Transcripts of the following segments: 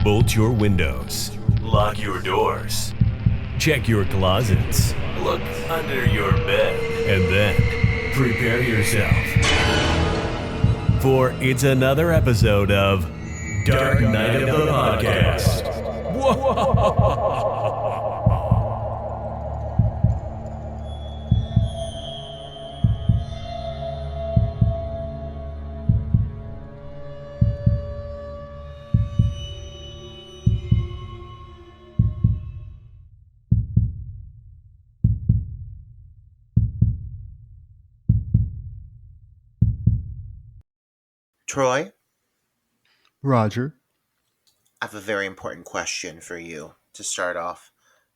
Bolt your windows. Lock your doors. Check your closets. Look under your bed. And then prepare yourself. For it's another episode of Dark Knight of the Podcast. Troy, Roger. I have a very important question for you to start off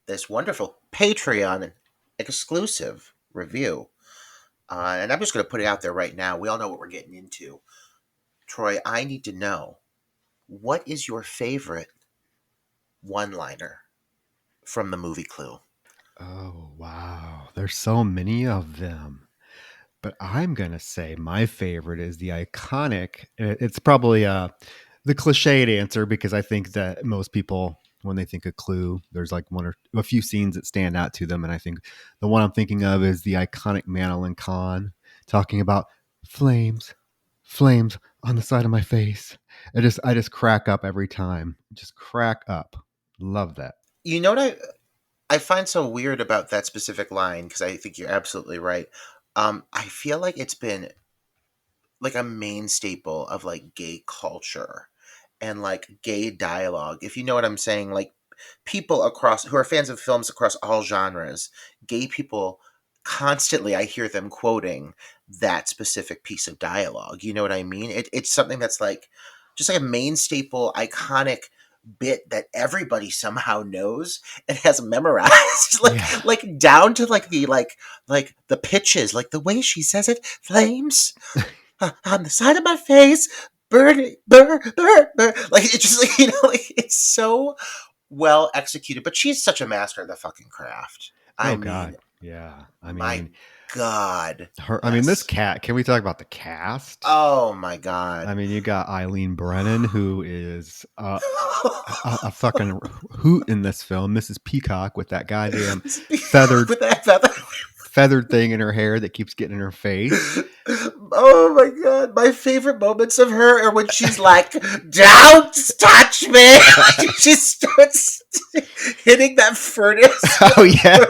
this wonderful Patreon exclusive review. And I'm just going to put it out there right now. We all know what we're getting into. Troy, I need to know, what is your favorite one-liner from the movie Clue? Oh, wow. There's so many of them. But I'm going to say my favorite is the iconic. It's probably the cliched answer because I think that most people, when they think of Clue, there's like one or a few scenes that stand out to them. And I think the one I'm thinking of is the iconic Madeline Kahn talking about flames on the side of my face. I just crack up every time. Just crack up. Love that. You know what I find so weird about that specific line, because I think you're absolutely right. I feel like it's been like a main staple of like gay culture and like gay dialogue. If you know what I'm saying, like people across who are fans of films across all genres, gay people constantly, I hear them quoting that specific piece of dialogue. You know what I mean? It's something that's like just like a main staple, iconic bit that everybody somehow knows and has memorized like down to like the pitches, like the way she says it, flames on the side of my face, burn, burn, burn, burn. Like it's just like, like it's so well executed. But she's such a master of the fucking craft. I mean, God. Yeah. I my mean, God. her. Yes. I mean, this cat. Can we talk about the cast? Oh my God. I mean, you got Eileen Brennan, who is a fucking hoot in this film. Mrs. Peacock with that goddamn feathered with that feather. feathered thing in her hair that keeps getting in her face. Oh my God. My favorite moments of her are when she's like, don't touch me. She starts hitting that furnace. Oh yeah.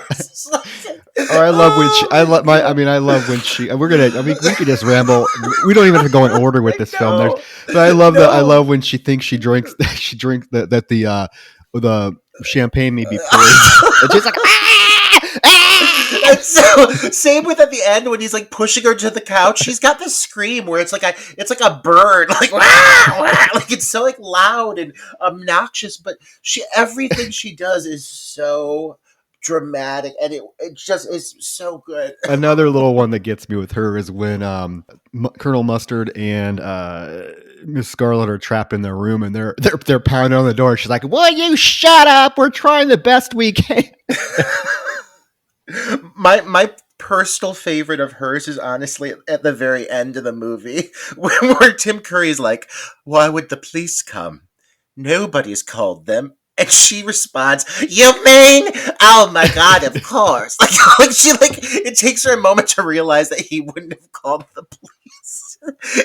Oh, I love when she. I love my. I mean, I love when she. We're gonna. I mean, we could just ramble. We don't even have to go in order with this film. But I love that. I love when she thinks she drinks. She drinks that the champagne may be poisoned. And she's like, And so same with at the end when he's like pushing her to the couch. She's got this scream where it's like a bird, like wah, wah, like it's so like loud and obnoxious. But everything she does is so dramatic, and it just is so good. Another little one that gets me with her is when Colonel Mustard and Miss Scarlet are trapped in their room and they're pounding on the door. She's like, "Will you shut up? We're trying the best we can." My personal favorite of hers is honestly at the very end of the movie where Tim Curry's like, "Why would the police come? Nobody's called them." And she responds, "You mean? Oh my God, of course." Like it takes her a moment to realize that he wouldn't have called the police.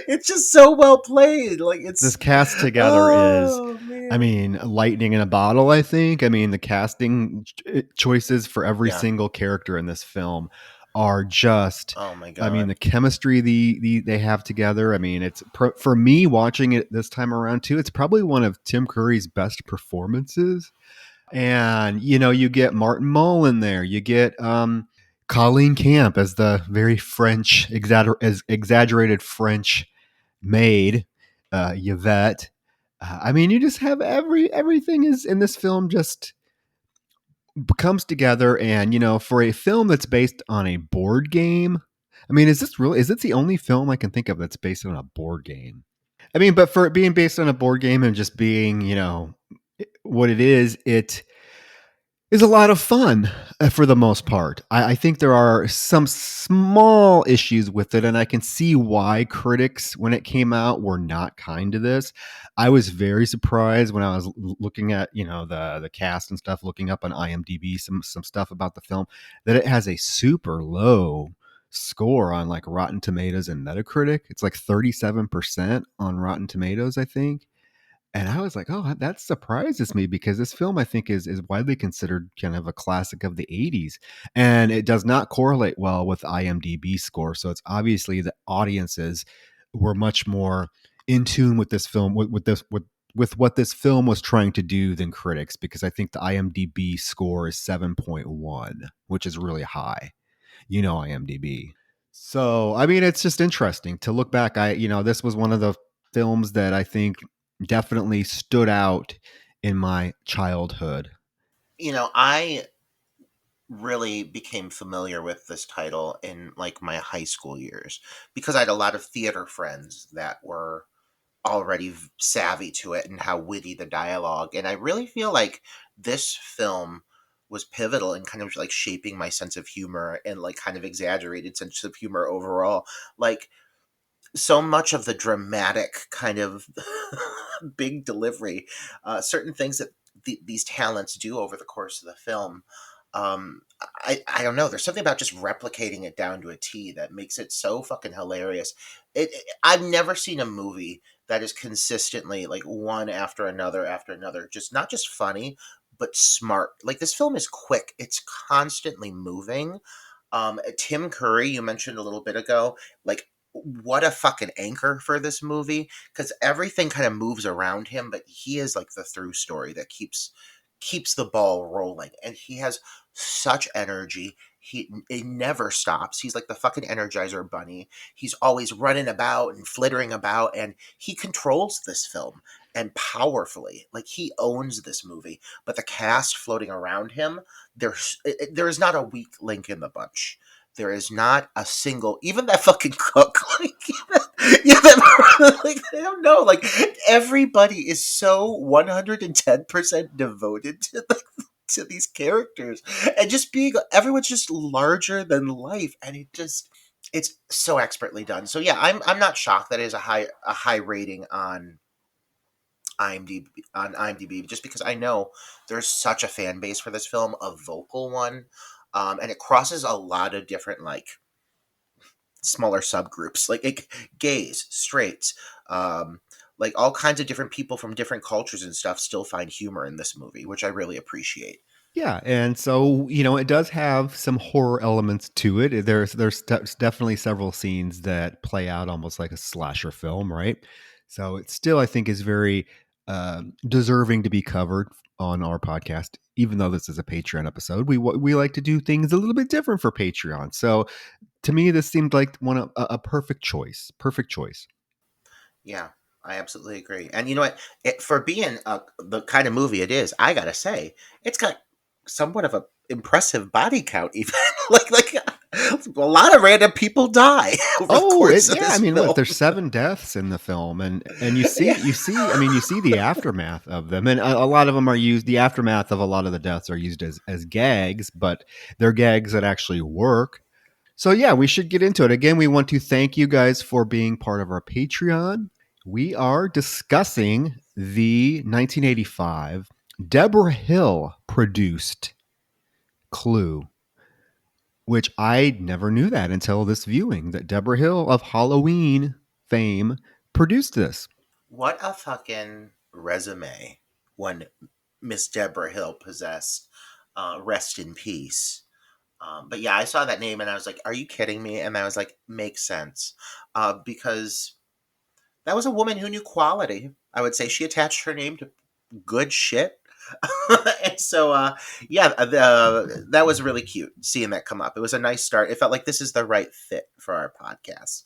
It's just so well played. Like it's This cast together is, man. I mean, lightning in a bottle, I think. I mean, the casting choices for every single character in this film are just, oh my God. I mean, the chemistry they have together. I mean, it's for me watching it this time around too, it's probably one of Tim Curry's best performances. And, you get Martin Mull in there. You get Colleen Camp as the very French, exaggerated French maid, Yvette. I mean, you just have everything is in this film just comes together. And, for a film that's based on a board game, I mean, is it the only film I can think of that's based on a board game? I mean, but for it being based on a board game and just being, what it is, is a lot of fun for the most part. I think there are some small issues with it, and I can see why critics, when it came out, were not kind to this. I was very surprised when I was looking at the cast and stuff, looking up on IMDb some stuff about the film, that it has a super low score on like Rotten Tomatoes and Metacritic. It's like 37% on Rotten Tomatoes, I think. And I was like, "Oh, that surprises me because this film, I think, is widely considered kind of a classic of the '80s, and it does not correlate well with IMDb score. So it's obviously the audiences were much more in tune with this film, with what this film was trying to do than critics, because I think the IMDb score is 7.1, which is really high. IMDb. So, I mean, it's just interesting to look back. This was one of the films that I think definitely stood out in my childhood. I really became familiar with this title in like my high school years because I had a lot of theater friends that were already savvy to it and how witty the dialogue. And I really feel like this film was pivotal in kind of like shaping my sense of humor and like kind of exaggerated sense of humor overall. Like so much of the dramatic kind of big delivery, certain things that these talents do over the course of the film. I don't know. There's something about just replicating it down to a T that makes it so fucking hilarious. I've never seen a movie that is consistently like one after another, just not just funny, but smart. Like this film is quick. It's constantly moving. Tim Curry, you mentioned a little bit ago, like what a fucking anchor for this movie because everything kind of moves around him, but he is like the through story that keeps the ball rolling, and he has such energy. It never stops. He's like the fucking Energizer Bunny. He's always running about and flittering about, and he controls this film and powerfully. Like he owns this movie. But the cast floating around him, there is not a weak link in the bunch. There is not a single, even that fucking cook. Like, like I don't know. Like everybody is so 110% devoted to these characters, and just being everyone's just larger than life, and it's so expertly done. So yeah, I'm not shocked that it is a high rating on IMDb just because I know there's such a fan base for this film, a vocal one, and it crosses a lot of different like smaller subgroups like gays, straights, like all kinds of different people from different cultures and stuff still find humor in this movie, which I really appreciate. Yeah, and so it does have some horror elements to it. There's definitely several scenes that play out almost like a slasher film, right? So it still, I think, is very deserving to be covered on our podcast. Even though this is a Patreon episode, we like to do things a little bit different for Patreon. So to me, this seemed like a perfect choice. Perfect choice. Yeah, I absolutely agree. And you know what? For being the kind of movie it is, I gotta say, it's got somewhat of a impressive body count. Even like a lot of random people die over the course of Yeah. I this mean, film. look, there's 7 deaths in the film, and you see, Yeah. you see. I mean, you see the aftermath of them, and a lot of them are used. The aftermath of a lot of the deaths are used as gags, but they're gags that actually work. So yeah, we should get into it. Again, we want to thank you guys for being part of our Patreon. We are discussing the 1985 Deborah Hill produced Clue, which I never knew that until this viewing, that Deborah Hill of Halloween fame produced this. What a fucking resume one Miss Deborah Hill possessed. Rest in peace. But yeah, I saw that name and I was like, "Are you kidding me?" And I was like, "Makes sense," because that was a woman who knew quality. I would say she attached her name to good shit. And so, yeah, that was really cute seeing that come up. It was a nice start. It felt like this is the right fit for our podcast.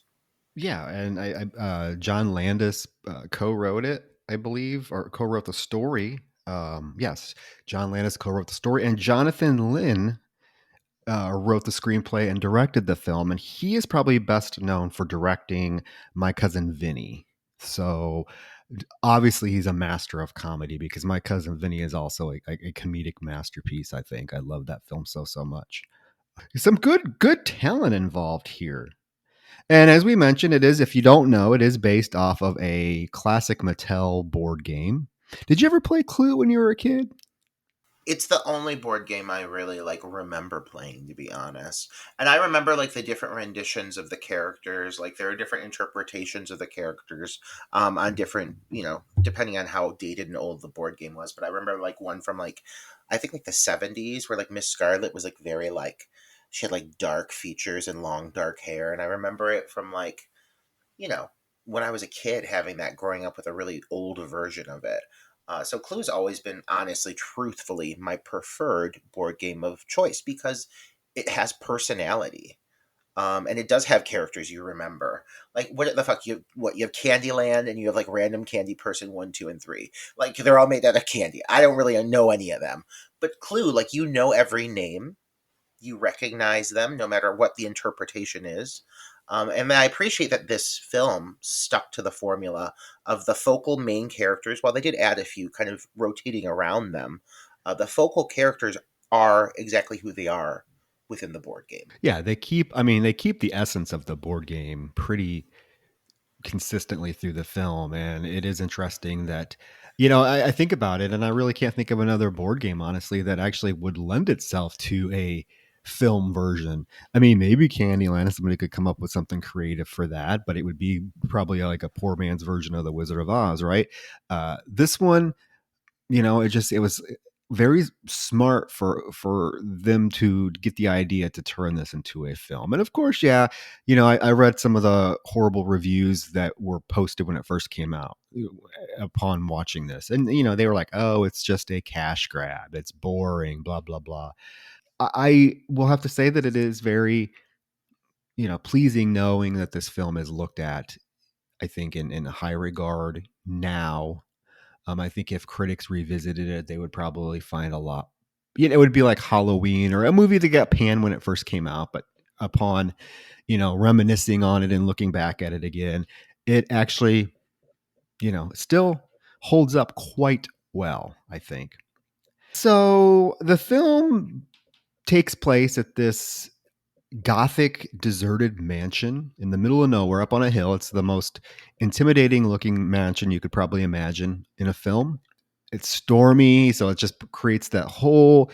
Yeah, and John Landis co-wrote it, I believe, or co-wrote the story. Yes, John Landis co-wrote the story, and Jonathan Lynn wrote the screenplay and directed the film, and he is probably best known for directing My Cousin Vinny. So obviously he's a master of comedy, because My Cousin Vinny is also a comedic masterpiece. I think I love that film so much. Some good talent involved here. And as we mentioned, it is, if you don't know, it is based off of a classic Mattel board game. Did you ever play Clue when you were a kid? It's the only board game I really like remember playing, to be honest. And I remember like the different renditions of the characters. Like there are different interpretations of the characters on different, depending on how dated and old the board game was. But I remember like one from like I think like the 70s where like Miss Scarlet was like very like she had like dark features and long dark hair. And I remember it from like, you know, when I was a kid having that growing up with a really old version of it. So Clue's always been, honestly, truthfully, my preferred board game of choice because it has personality. And it does have characters you remember. Like what the fuck you have Candyland and you have like random candy person 1, 2, and 3. Like they're all made out of candy. I don't really know any of them. But Clue, like you know every name, you recognize them no matter what the interpretation is. And I appreciate that this film stuck to the formula of the focal main characters. While they did add a few kind of rotating around them, the focal characters are exactly who they are within the board game. Yeah, they keep the essence of the board game pretty consistently through the film. And it is interesting that, I think about it and I really can't think of another board game, honestly, that actually would lend itself to a film version. I mean, maybe Candyland, somebody could come up with something creative for that, but it would be probably like a poor man's version of the Wizard of Oz, right? This one, it was very smart for them to get the idea to turn this into a film. And of course, yeah, I read some of the horrible reviews that were posted when it first came out upon watching this, and they were like, oh, it's just a cash grab, it's boring, blah blah blah. I will have to say that it is very, pleasing knowing that this film is looked at, I think, in high regard now. I think if critics revisited it, they would probably find a lot. It would be like Halloween or a movie that got panned when it first came out, but upon reminiscing on it and looking back at it again, it actually still holds up quite well, I think. So the film takes place at this gothic deserted mansion in the middle of nowhere up on a hill. It's the most intimidating looking mansion you could probably imagine in a film. It's stormy, so it just creates that whole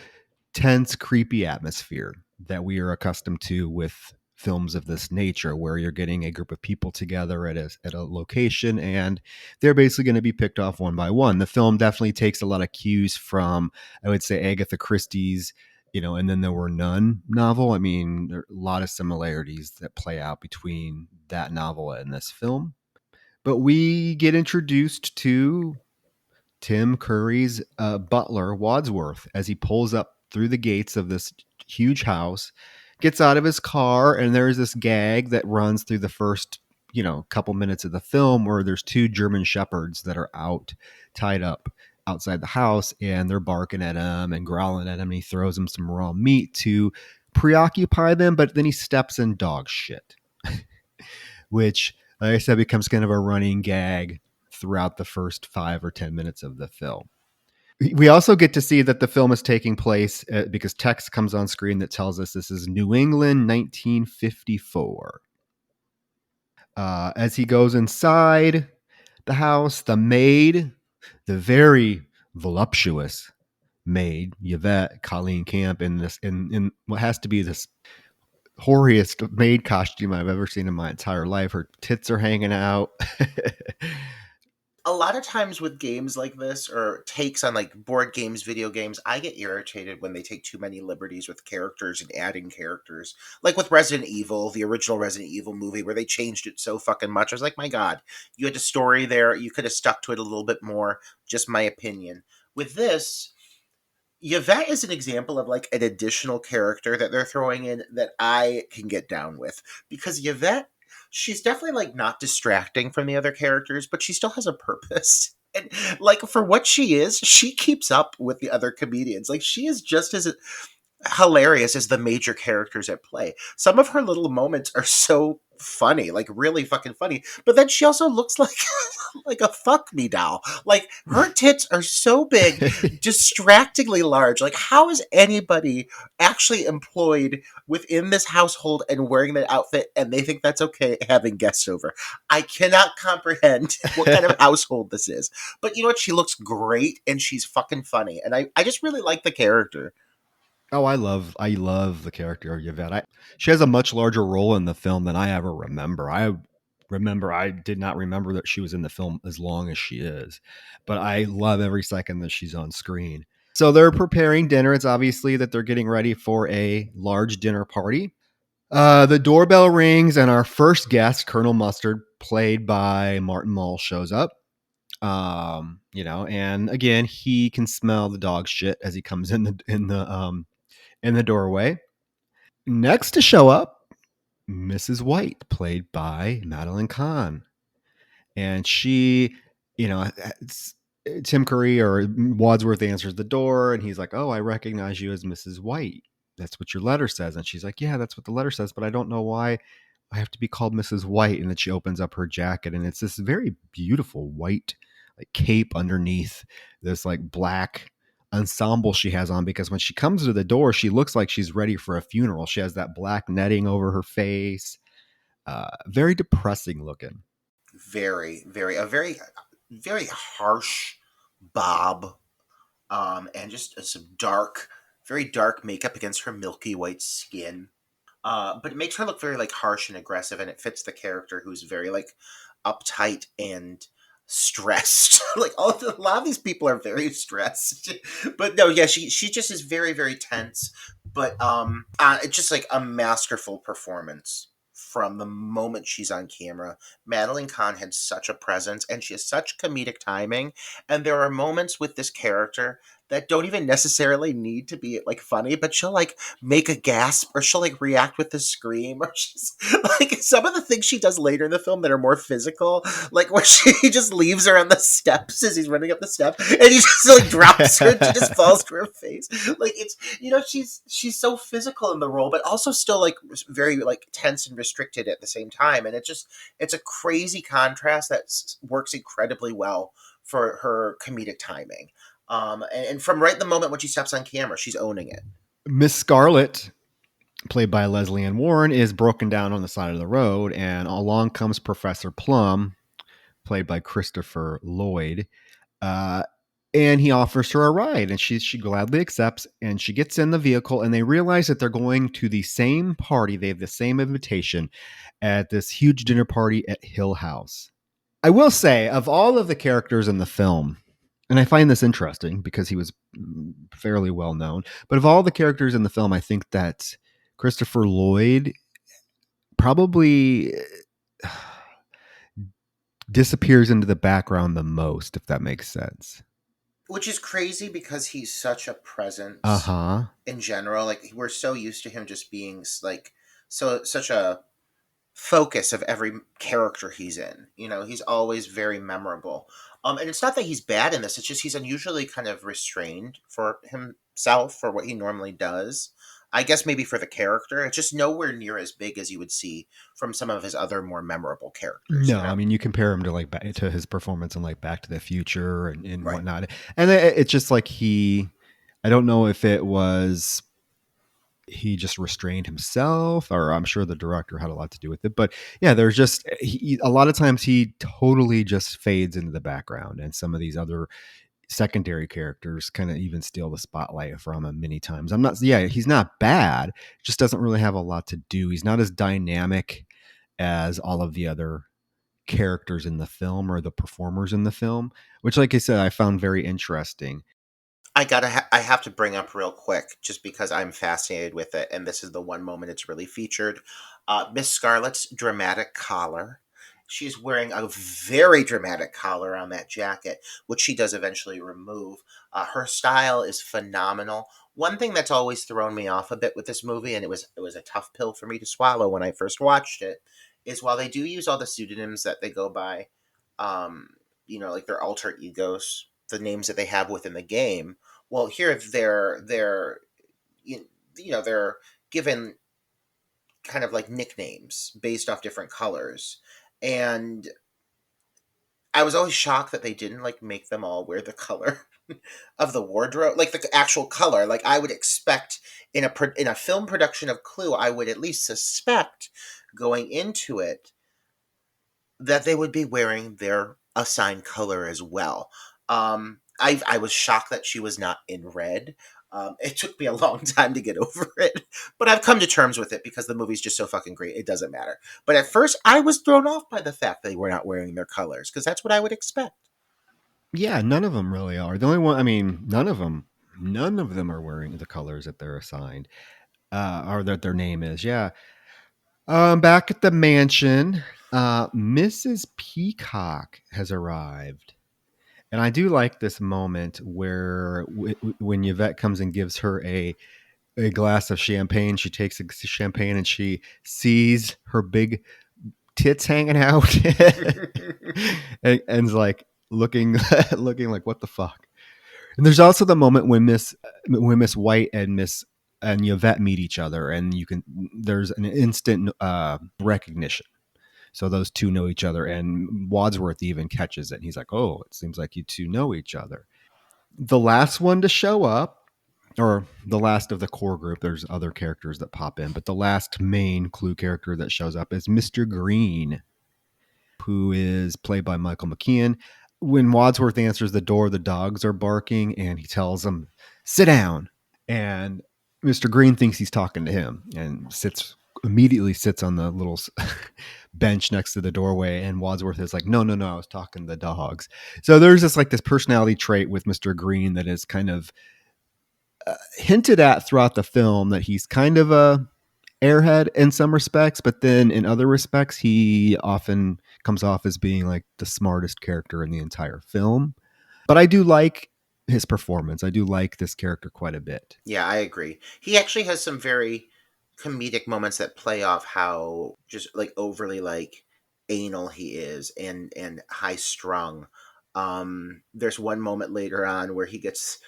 tense, creepy atmosphere that we are accustomed to with films of this nature, where you're getting a group of people together at a location and they're basically going to be picked off one by one. The film definitely takes a lot of cues from, I would say, Agatha Christie's And Then There Were None novel. I mean, there are a lot of similarities that play out between that novel and this film. But we get introduced to Tim Curry's butler, Wadsworth, as he pulls up through the gates of this huge house, gets out of his car, and there's this gag that runs through the first, couple minutes of the film, where there's two German shepherds that are out, tied up outside the house, and they're barking at him and growling at him, and he throws them some raw meat to preoccupy them, but then he steps in dog shit, which, like I said, becomes kind of a running gag throughout the first 5 or 10 minutes of the film. We also get to see that the film is taking place because text comes on screen that tells us this is New England, 1954. As he goes inside the house, the maid, the very voluptuous maid, Yvette Colleen Camp, in what has to be this hoariest maid costume I've ever seen in my entire life. Her tits are hanging out. A lot of times with games like this or takes on like board games, video games, I get irritated when they take too many liberties with characters and adding characters. Like with Resident Evil, the original Resident Evil movie, where they changed it so fucking much. I was like, my God, you had a story there. You could have stuck to it a little bit more. Just my opinion. With this, Yvette is an example of like an additional character that they're throwing in that I can get down with. Because Yvette, she's definitely like not distracting from the other characters, but she still has a purpose. And like for what she is, she keeps up with the other comedians. Like she is just as hilarious as the major characters at play. Some of her little moments are so funny, like really fucking funny. But then she also looks like like a fuck me doll. Like her tits are so big, distractingly large. Like how is anybody actually employed within this household and wearing that outfit and they think that's okay having guests over? I cannot comprehend what kind of household this is. But you know what? She looks great and she's fucking funny. And I just really like the character. Oh, I love the character of Yvette. She has a much larger role in the film than I ever remember. I did not remember that she was in the film as long as she is, but I love every second that she's on screen. So they're preparing dinner. It's obviously that they're getting ready for a large dinner party. The doorbell rings, and our first guest, Colonel Mustard, played by Martin Mull, shows up. And again, he can smell the dog shit as he comes in the doorway. Next to show up, Mrs. White, played by Madeline Kahn. And she, Tim Curry or Wadsworth answers the door and he's like, "Oh, I recognize you as Mrs. White. That's what your letter says." And she's like, "Yeah, that's what the letter says, but I don't know why I have to be called Mrs. White." And then she opens up her jacket and it's this very beautiful white like cape underneath this like black ensemble she has on, because when she comes to the door, she looks like she's ready for a funeral. She has that black netting over her face. Very depressing looking. Very, very, a very, very harsh bob, and just some dark, very dark makeup against her milky white skin. But it makes her look very like harsh and aggressive, and it fits the character who's very like uptight and stressed. Like a lot of these people are very stressed. But no, yeah, she just is very very tense. But it's just like a masterful performance from the moment she's on camera. Madeline Kahn had such a presence, and she has such comedic timing. And there are moments with this character that don't even necessarily need to be like funny, but she'll like make a gasp or she'll like react with a scream, or she's like some of the things she does later in the film that are more physical, like where she just leaves her on the steps as he's running up the steps and he just like drops her and she just falls to her face. Like it's, she's so physical in the role, but also still like very like tense and restricted at the same time. And it's a crazy contrast that works incredibly well for her comedic timing. And from right the moment when she steps on camera, she's owning it. Miss Scarlet, played by Leslie Ann Warren, is broken down on the side of the road, and along comes Professor Plum, played by Christopher Lloyd, and he offers her a ride, and she gladly accepts, and she gets in the vehicle, and they realize that they're going to the same party. They have the same invitation at this huge dinner party at Hill House. I will say, of all of the characters in the film, and I find this interesting because he was fairly well known, but of all the characters in the film, I think that Christopher Lloyd probably disappears into the background the most, if that makes sense. Which is crazy because he's such a presence in general. Like we're so used to him just being like such a focus of every character he's in. He's always very memorable. And it's not that he's bad in this, it's just he's unusually kind of restrained for himself for what he normally does. I guess maybe for the character. It's just nowhere near as big as you would see from some of his other more memorable characters. No, I mean, you compare him to to his performance in like Back to the Future and Right. whatnot. And it's just like I don't know if it was he just restrained himself, or I'm sure the director had a lot to do with it. But yeah, there's just a lot of times he totally just fades into the background, and some of these other secondary characters kind of even steal the spotlight from him many times. He's not bad, just doesn't really have a lot to do. He's not as dynamic as all of the other characters in the film or the performers in the film, which, like I said, I found very interesting. I have to bring up real quick, just because I'm fascinated with it, and this is the one moment it's really featured. Miss Scarlet's dramatic collar. She's wearing a very dramatic collar on that jacket, which she does eventually remove. Her style is phenomenal. One thing that's always thrown me off a bit with this movie, and it was a tough pill for me to swallow when I first watched it, is while they do use all the pseudonyms that they go by, like their alter egos, the names that they have within the game. Well, here they're given kind of like nicknames based off different colors. And I was always shocked that they didn't like make them all wear the color of the wardrobe, like the actual color. Like I would expect in a film production of Clue, I would at least suspect going into it that they would be wearing their assigned color as well. I was shocked that she was not in red. It took me a long time to get over it, but I've come to terms with it because the movie's just so fucking great. It doesn't matter. But at first, I was thrown off by the fact they were not wearing their colors because that's what I would expect. Yeah, none of them really are. The only one, I mean, none of them are wearing the colors that they're assigned, or that their name is. Yeah. Back at the mansion, Mrs. Peacock has arrived. And I do like this moment where when Yvette comes and gives her a glass of champagne, she takes the champagne and she sees her big tits hanging out and is like looking looking like, what the fuck. And there's also the moment when Miss White and Yvette meet each other, and there's an instant recognition. So those two know each other, and Wadsworth even catches it. And he's like, "Oh, it seems like you two know each other." The last one to show up, or the last of the core group, there's other characters that pop in, but the last main Clue character that shows up is Mr. Green, who is played by Michael McKean. When Wadsworth answers the door, the dogs are barking, and he tells them, "Sit down." And Mr. Green thinks he's talking to him and immediately sits on the little bench next to the doorway. And Wadsworth is like, no, I was talking to the dogs. So there's this personality trait with Mr. Green that is kind of hinted at throughout the film, that he's kind of a airhead in some respects, but then in other respects, he often comes off as being like the smartest character in the entire film. But I do like his performance. I do like this character quite a bit. Yeah, I agree. He actually has some very comedic moments that play off how just like overly like anal he is and high strung. There's one moment later on where he gets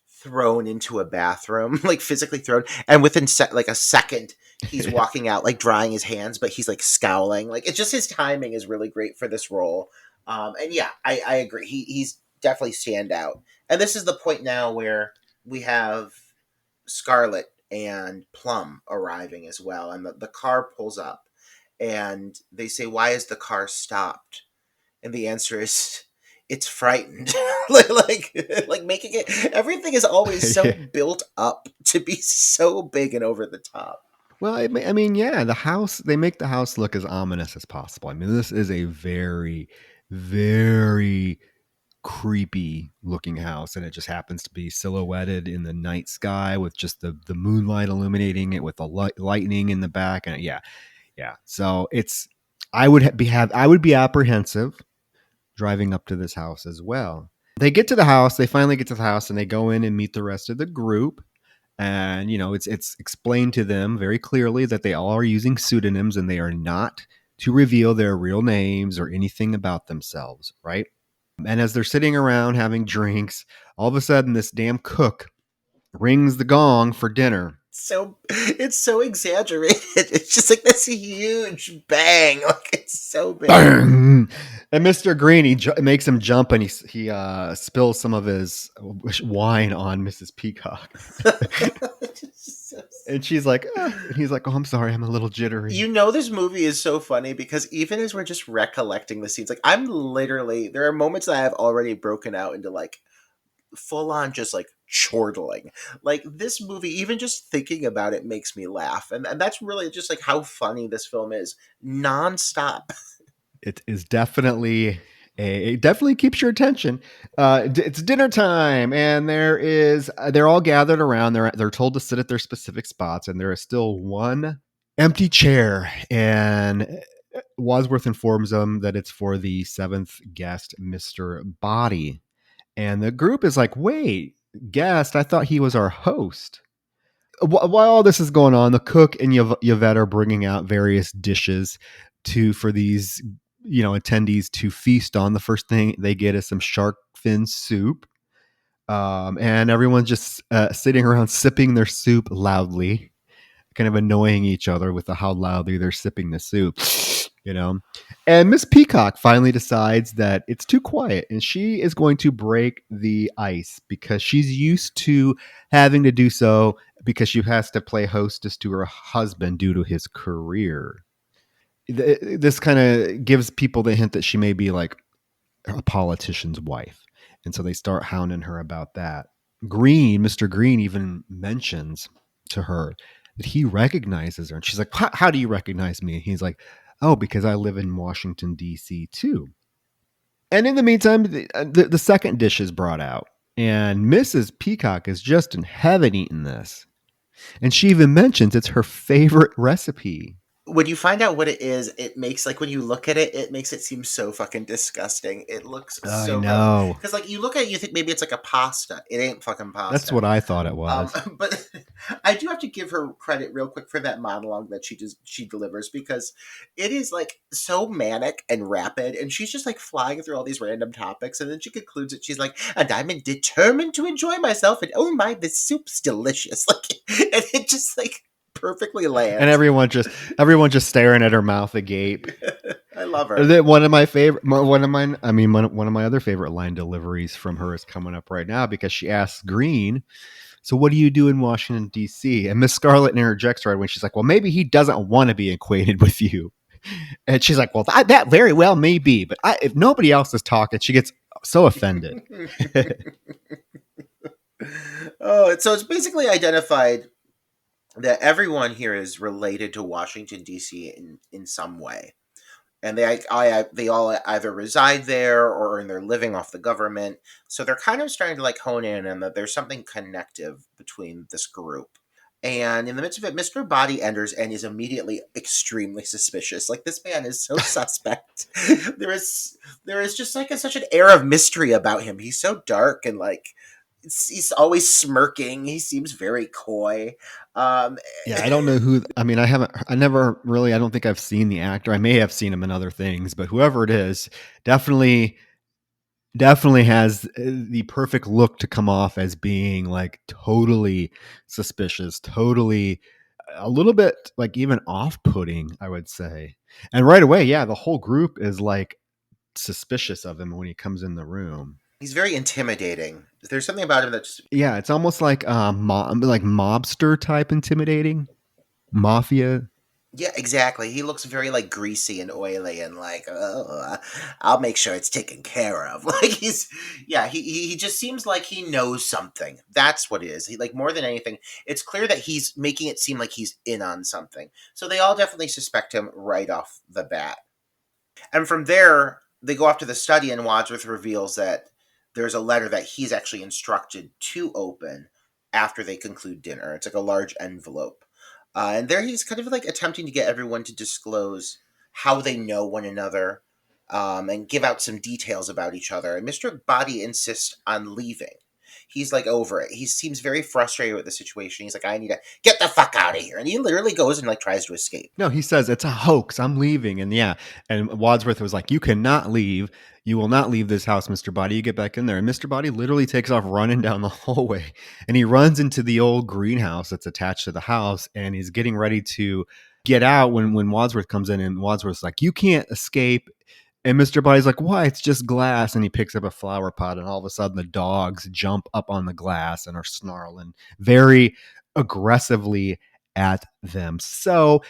thrown into a bathroom, like physically thrown, and within like a second he's walking out like drying his hands, but he's like scowling. Like it's just his timing is really great for this role. And yeah, I agree. He's definitely stand out. And this is the point now where we have Scarlet and Plum arriving as well, and the car pulls up, and they say, "Why is the car stopped?" And the answer is, "It's frightened." like making it, everything is always so built up to be so big and over the top. Well, I mean, yeah, they make the house look as ominous as possible. I mean, this is a very, very creepy looking house, and it just happens to be silhouetted in the night sky with just the moonlight illuminating it, with the lightning in the back. And yeah. So I would be apprehensive driving up to this house as well. They get to the house, they finally get to the house, and they go in and meet the rest of the group. And, it's explained to them very clearly that they all are using pseudonyms and they are not to reveal their real names or anything about themselves, right? And as they're sitting around having drinks, all of a sudden this damn cook rings the gong for dinner. So it's so exaggerated. It's just like this huge bang. Like it's so big. Bang! And Mr. Green, he makes him jump, and he spills some of his wine on Mrs. Peacock. And she's like, and he's like, "Oh, I'm sorry, I'm a little jittery." This movie is so funny because even as we're just recollecting the scenes, like there are moments that I have already broken out into like full on just like chortling. Like this movie, even just thinking about it makes me laugh. And that's really just like how funny this film is nonstop. It is definitely it definitely keeps your attention. It's dinner time, and they're all gathered around. They're told to sit at their specific spots, and there is still one empty chair. And Wadsworth informs them that it's for the seventh guest, Mr. Body. And the group is like, "Wait, guest? I thought he was our host." While all this is going on, the cook and Yvette are bringing out various dishes for these attendees to feast on. The first thing they get is some shark fin soup, and everyone's just sitting around sipping their soup loudly kind of annoying each other with how loudly they're sipping the soup. And Miss Peacock finally decides that it's too quiet and she is going to break the ice because she's used to having to do so because she has to play hostess to her husband due to his career. This kind of gives people the hint that she may be like a politician's wife. And so they start hounding her about that. Mr. Green even mentions to her that he recognizes her. And she's like, how do you recognize me? And he's like, oh, because I live in Washington, D.C. too. And in the meantime, the second dish is brought out. And Mrs. Peacock is just in heaven eating this. And she even mentions it's her favorite recipe. When you find out what it is, it makes, like, when you look at it, it makes it seem so fucking disgusting. It looks so I know. Because, like, you look at it, you think maybe it's like a pasta. It ain't fucking pasta. That's what I thought it was. But I do have to give her credit real quick for that monologue that she delivers, because it is, like, so manic and rapid, and she's just, like, flying through all these random topics, and then she concludes it. She's like, and I'm determined to enjoy myself, and oh my, this soup's delicious. Like, and it just, like, perfectly lands. And everyone just staring at her mouth agape. I love her. One of my other favorite line deliveries from her is coming up right now, because she asks Green, so what do you do in Washington, D.C.? And Miss Scarlet interjects right when she's like, well, maybe he doesn't want to be acquainted with you. And she's like, well, that very well may be, but if nobody else is talking, she gets so offended. So it's basically identified that everyone here is related to Washington, D.C. in some way. And they all either reside there or they're living off the government. So they're kind of starting to, like, hone in on that there's something connective between this group. And in the midst of it, Mr. Body enters and is immediately extremely suspicious. Like, this man is so suspect. There is just, like, such an air of mystery about him. He's so dark and, like, he's always smirking. He seems very coy. Yeah, I don't know who. I mean, I don't think I've seen the actor. I may have seen him in other things, but whoever it is, definitely has the perfect look to come off as being, like, totally suspicious, totally a little bit, like, even off-putting, I would say. And right away, yeah, the whole group is, like, suspicious of him when he comes in the room. He's very intimidating. There's something about him that's... Yeah, it's almost like like mobster type intimidating. Mafia. Yeah, exactly. He looks very, like, greasy and oily and, like, oh, I'll make sure it's taken care of. Like, he just seems like he knows something. That's what it is. He, like, more than anything, it's clear that he's making it seem like he's in on something. So they all definitely suspect him right off the bat. And from there, they go off to the study, and Wadsworth reveals that there's a letter that he's actually instructed to open after they conclude dinner. It's like a large envelope. And there he's kind of, like, attempting to get everyone to disclose how they know one another, and give out some details about each other. And Mr. Body insists on leaving. He's, like, over it. He seems very frustrated with the situation. He's like, I need to get the fuck out of here. And he literally goes and, like, tries to escape. No, he says, it's a hoax. I'm leaving. And yeah. And Wadsworth was like, you cannot leave. You will not leave this house, Mr. Body. You get back in there. And Mr. Body literally takes off running down the hallway. And he runs into the old greenhouse that's attached to the house. And he's getting ready to get out when Wadsworth comes in. And Wadsworth's like, you can't escape. And Mr. Body's like, why? It's just glass. And he picks up a flower pot. And all of a sudden, the dogs jump up on the glass and are snarling very aggressively at them. So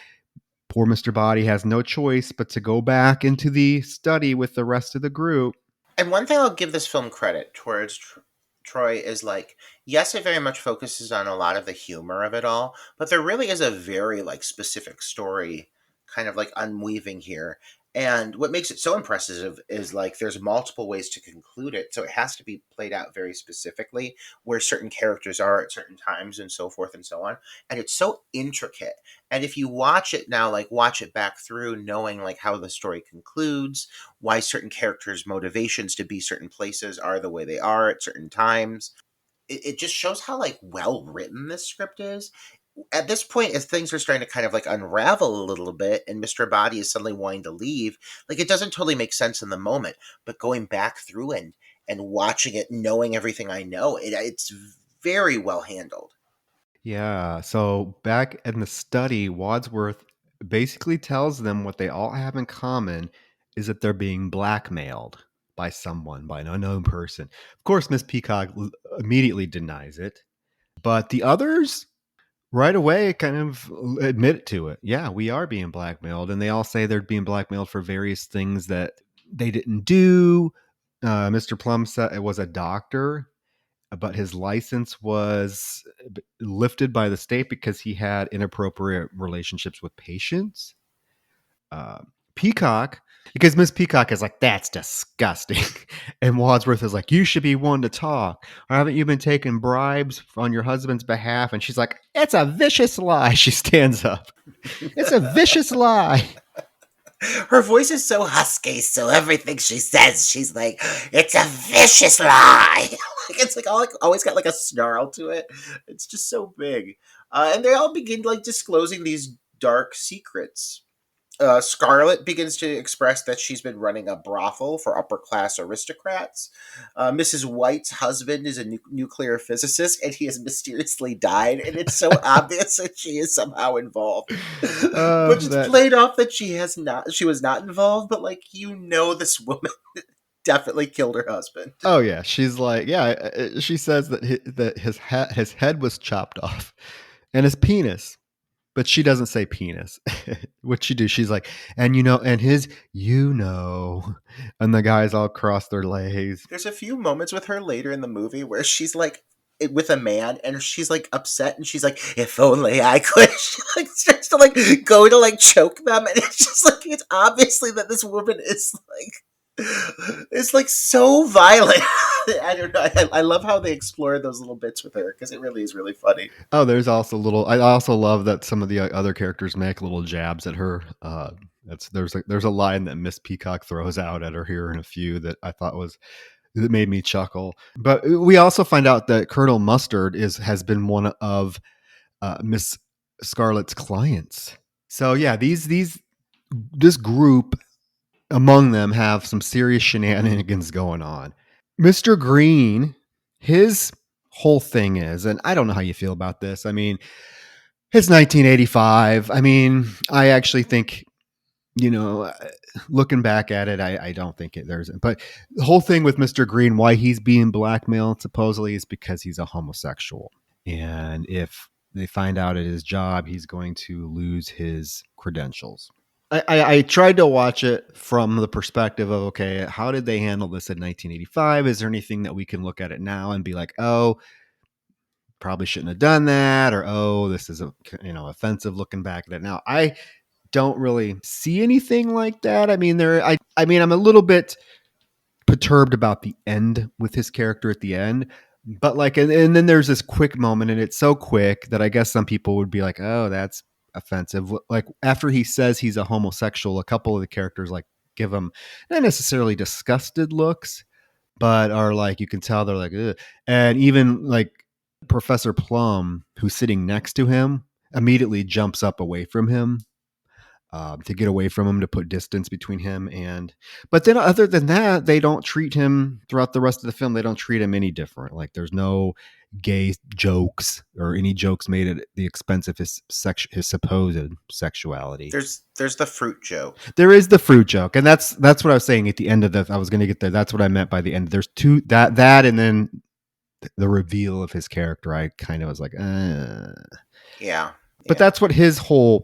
poor Mr. Body has no choice but to go back into the study with the rest of the group. And one thing I'll give this film credit towards, Troy, is, like, yes, it very much focuses on a lot of the humor of it all, but there really is a very, like, specific story kind of, like, unweaving here. And what makes it so impressive is, like, there's multiple ways to conclude it. So it has to be played out very specifically where certain characters are at certain times and so forth and so on. And it's so intricate. And if you watch it now, like, watch it back through, knowing, like, how the story concludes, why certain characters' motivations to be certain places are the way they are at certain times, it just shows how, like, well written this script is. At this point, as things are starting to kind of, like, unravel a little bit and Mr. Body is suddenly wanting to leave, like, it doesn't totally make sense in the moment, but going back through and watching it, knowing everything I know, it's very well handled. Yeah. So back in the study, Wadsworth basically tells them what they all have in common is that they're being blackmailed by someone, by an unknown person. Of course, Miss Peacock immediately denies it, but the others right away kind of admit to it. Yeah, we are being blackmailed. And they all say they're being blackmailed for various things that they didn't do. Mr. Plum said it was a doctor, but his license was lifted by the state because he had inappropriate relationships with patients. Uh, Peacock, because Miss Peacock is like, that's disgusting. And Wadsworth is like, you should be one to talk. Or haven't you been taking bribes on your husband's behalf? And she's like, it's a vicious lie. She stands up. It's a vicious lie. Her voice is so husky, so everything she says, she's like, it's a vicious lie. Like, it's like always got like a snarl to it. It's just so big. And they all begin like disclosing these dark secrets. Scarlett begins to express that she's been running a brothel for upper class aristocrats. Mrs. White's husband is a nuclear physicist, and he has mysteriously died, and it's so obvious that she is somehow involved. But it's played off that she was not involved, but like this woman definitely killed her husband. Oh yeah, she's like, yeah. She says that his head was chopped off, and his penis. But she doesn't say penis. What she do? She's like, and and his, and the guys all cross their legs. There's a few moments with her later in the movie where she's like with a man and she's like upset and she's like, if only I could. She like starts to like go to like choke them, and it's just like it's obviously that this woman is like so violent. I don't know. I love how they explore those little bits with her because it really is really funny. Oh, there's also I also love that some of the other characters make little jabs at her. There's a line that Miss Peacock throws out at her here in a few that I thought that made me chuckle. But we also find out that Colonel Mustard has been one of Miss Scarlett's clients. So yeah, this group among them have some serious shenanigans going on. Mr. Green, his whole thing is, and I don't know how you feel about this. I mean, it's 1985. I mean, I actually think, looking back at it, I don't think there's, but the whole thing with Mr. Green, why he's being blackmailed supposedly is because he's a homosexual. And if they find out at his job, he's going to lose his credentials. I tried to watch it from the perspective of, okay, how did they handle this in 1985? Is there anything that we can look at it now and be like, oh, probably shouldn't have done that, or oh, this is offensive looking back at it now? I don't really see anything like that. I mean, I'm a little bit perturbed about the end with his character at the end, but like, and then there's this quick moment, and it's so quick that I guess some people would be like, oh, that's offensive. Like after he says he's a homosexual, a couple of the characters like give him not necessarily disgusted looks, but are like, you can tell they're like, ugh. And even like Professor Plum, who's sitting next to him, immediately jumps up away from him to get away from him, to put distance between him but then other than that, they don't treat him throughout the rest of the film. They don't treat him any different. Like there's no gay jokes or any jokes made at the expense of his supposed sexuality. There's the fruit joke. There is the fruit joke. And that's what I was saying at the end of I was going to get there. That's what I meant by the end. There's two, that, and then the reveal of his character. I kind of was like, yeah. But that's what his whole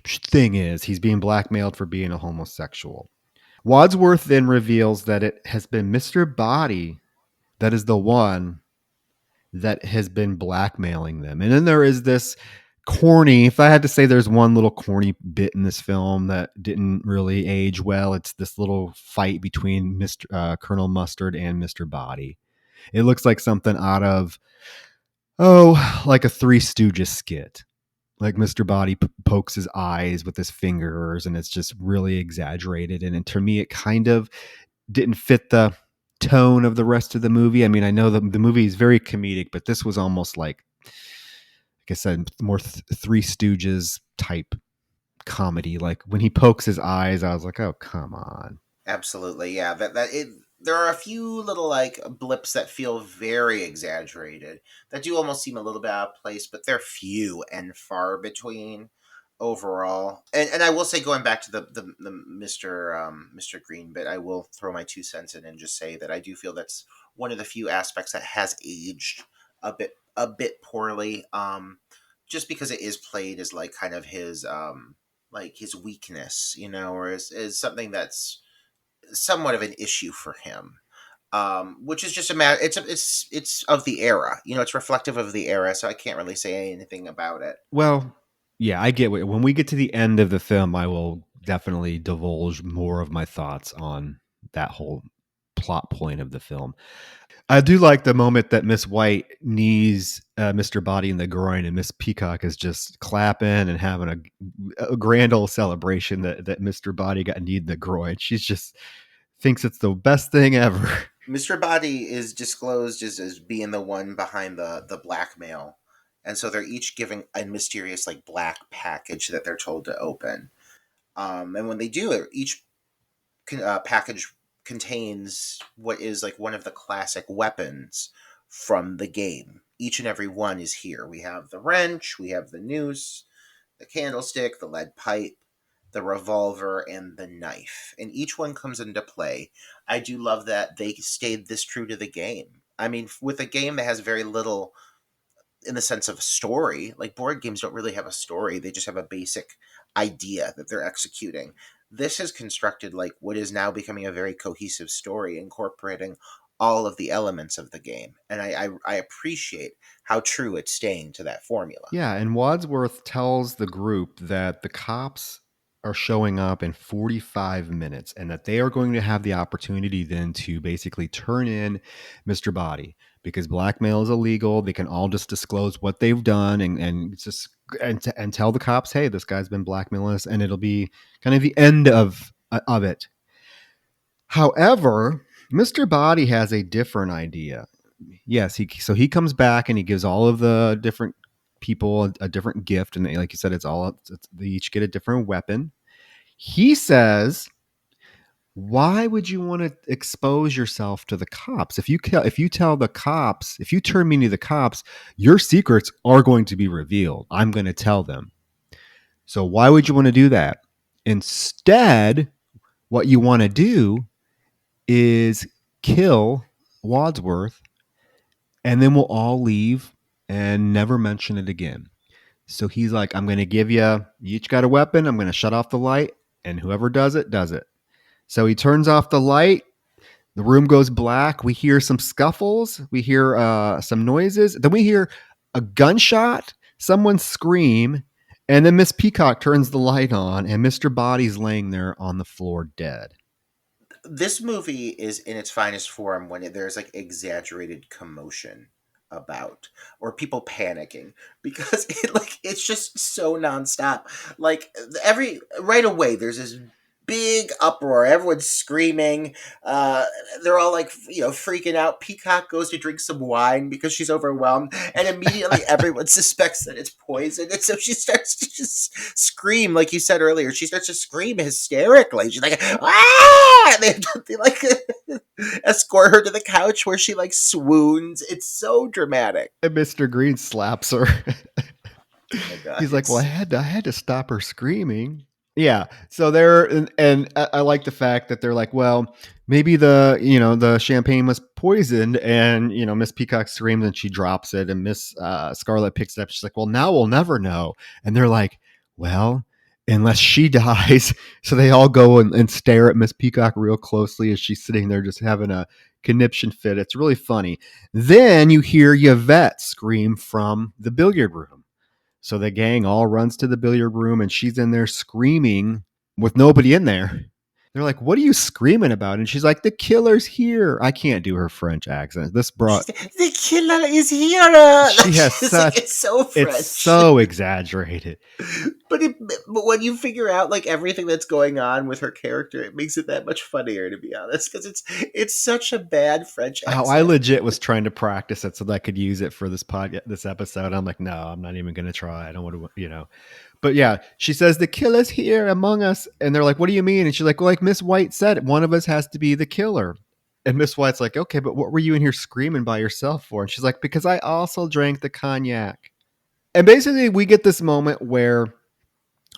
thing is. He's being blackmailed for being a homosexual. Wadsworth then reveals that it has been Mr. Body that is the one that has been blackmailing them. And then there is this corny, if I had to say there's one little corny bit in this film that didn't really age well, it's this little fight between Colonel Mustard and Mr. Body. It looks like something out of, like a Three Stooges skit. Like Mr. Body pokes his eyes with his fingers, and it's just really exaggerated. And to me, it kind of didn't fit the tone of the rest of the movie. I mean, I know the movie is very comedic, but this was almost like I said, more Three Stooges type comedy. Like when he pokes his eyes, I was like, oh, come on. Absolutely. Yeah. there are a few little like blips that feel very exaggerated that do almost seem a little bit out of place, but they're few and far between overall. And I will say, going back to the Mr. Green bit, I will throw my 2 cents in and just say that I do feel that's one of the few aspects that has aged a bit poorly. Just because it is played as like kind of his like his weakness, or is something that's somewhat of an issue for him. Which is just a matter. It's of the era. It's reflective of the era. So I can't really say anything about it. Well, yeah, I get when we get to the end of the film, I will definitely divulge more of my thoughts on that whole plot point of the film. I do like the moment that Miss White knees Mr. Body in the groin, and Miss Peacock is just clapping and having a grand old celebration that Mr. Body got kneed in the groin. She's just thinks it's the best thing ever. Mr. Body is disclosed as being the one behind the blackmail. And so they're each giving a mysterious like black package that they're told to open. And when they do it, each package contains what is like one of the classic weapons from the game. Each and every one is here. We have the wrench, we have the noose, the candlestick, the lead pipe, the revolver, and the knife. And each one comes into play. I do love that they stayed this true to the game. I mean, with a game that has very little in the sense of story, like board games don't really have a story. They just have a basic idea that they're executing. This has constructed like what is now becoming a very cohesive story, incorporating all of the elements of the game. And I appreciate how true it's staying to that formula. Yeah, and Wadsworth tells the group that the cops are showing up in 45 minutes and that they are going to have the opportunity then to basically turn in Mr. Body because blackmail is illegal. They can all just disclose what they've done and tell the cops, hey, this guy's been blackmailing us, and it'll be kind of the end of it. However, Mr. Body has a different idea. Yes, he comes back and he gives all of the different people a different gift, and like you said, they each get a different weapon. He says, "Why would you want to expose yourself to the cops? If you tell the cops, if you turn me to the cops, your secrets are going to be revealed. I'm going to tell them. So why would you want to do that? Instead, what you want to do is kill Wadsworth, and then we'll all leave and never mention it again." So he's like, I'm going to give you each got a weapon. I'm going to shut off the light, and whoever does it, does it. So he turns off the light. The room goes black. We hear some scuffles. We hear some noises. Then we hear a gunshot, someone scream, and then Miss Peacock turns the light on, and Mr. Body's laying there on the floor dead. This movie is in its finest form when there's like exaggerated commotion about or people panicking because it's just so nonstop. Like right away there's this big uproar, everyone's screaming, they're all like freaking out. Peacock goes to drink some wine because she's overwhelmed, and immediately everyone suspects that it's poison, and so she starts to just scream. Like you said earlier, she starts to scream hysterically. She's like, ah! And they like escort her to the couch where she like swoons. It's so dramatic. And Mr. Green slaps her. Oh God, he's like, well, I had to stop her screaming. Yeah. So and I like the fact that they're like, well, maybe the champagne was poisoned, and Miss Peacock screams and she drops it, and Miss Scarlet picks it up. She's like, well, now we'll never know. And they're like, well, unless she dies. So they all go and stare at Miss Peacock real closely as she's sitting there just having a conniption fit. It's really funny. Then you hear Yvette scream from the billiard room. So the gang all runs to the billiard room, and she's in there screaming with nobody in there. They're like, what are you screaming about? And she's like, the killer's here. I can't do her French accent. The killer is here. She has such, it's so French. It's so exaggerated. But when you figure out like everything that's going on with her character, it makes it that much funnier, to be honest, because it's such a bad French accent. I legit was trying to practice it so that I could use it for this episode. I'm like, no, I'm not even going to try. I don't want to, But yeah, she says the killer's here among us, and they're like, what do you mean? And she's like, well, like Miss White said, one of us has to be the killer. And Miss White's like, okay, but what were you in here screaming by yourself for? And she's like, because I also drank the cognac. And basically, we get this moment where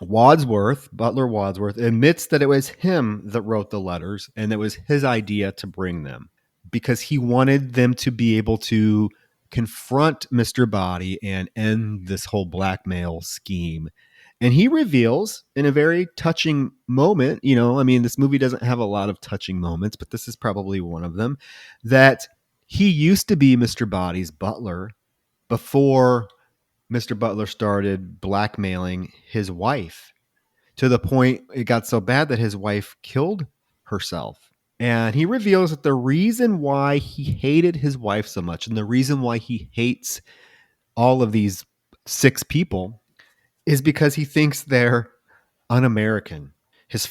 Butler Wadsworth, admits that it was him that wrote the letters and it was his idea to bring them because he wanted them to be able to confront Mr. Body and end this whole blackmail scheme. And he reveals in a very touching moment, this movie doesn't have a lot of touching moments, but this is probably one of them, that he used to be Mr. Body's butler before Mr. Butler started blackmailing his wife to the point it got so bad that his wife killed herself. And he reveals that the reason why he hated his wife so much and the reason why he hates all of these 6 people is because he thinks they're un-American. His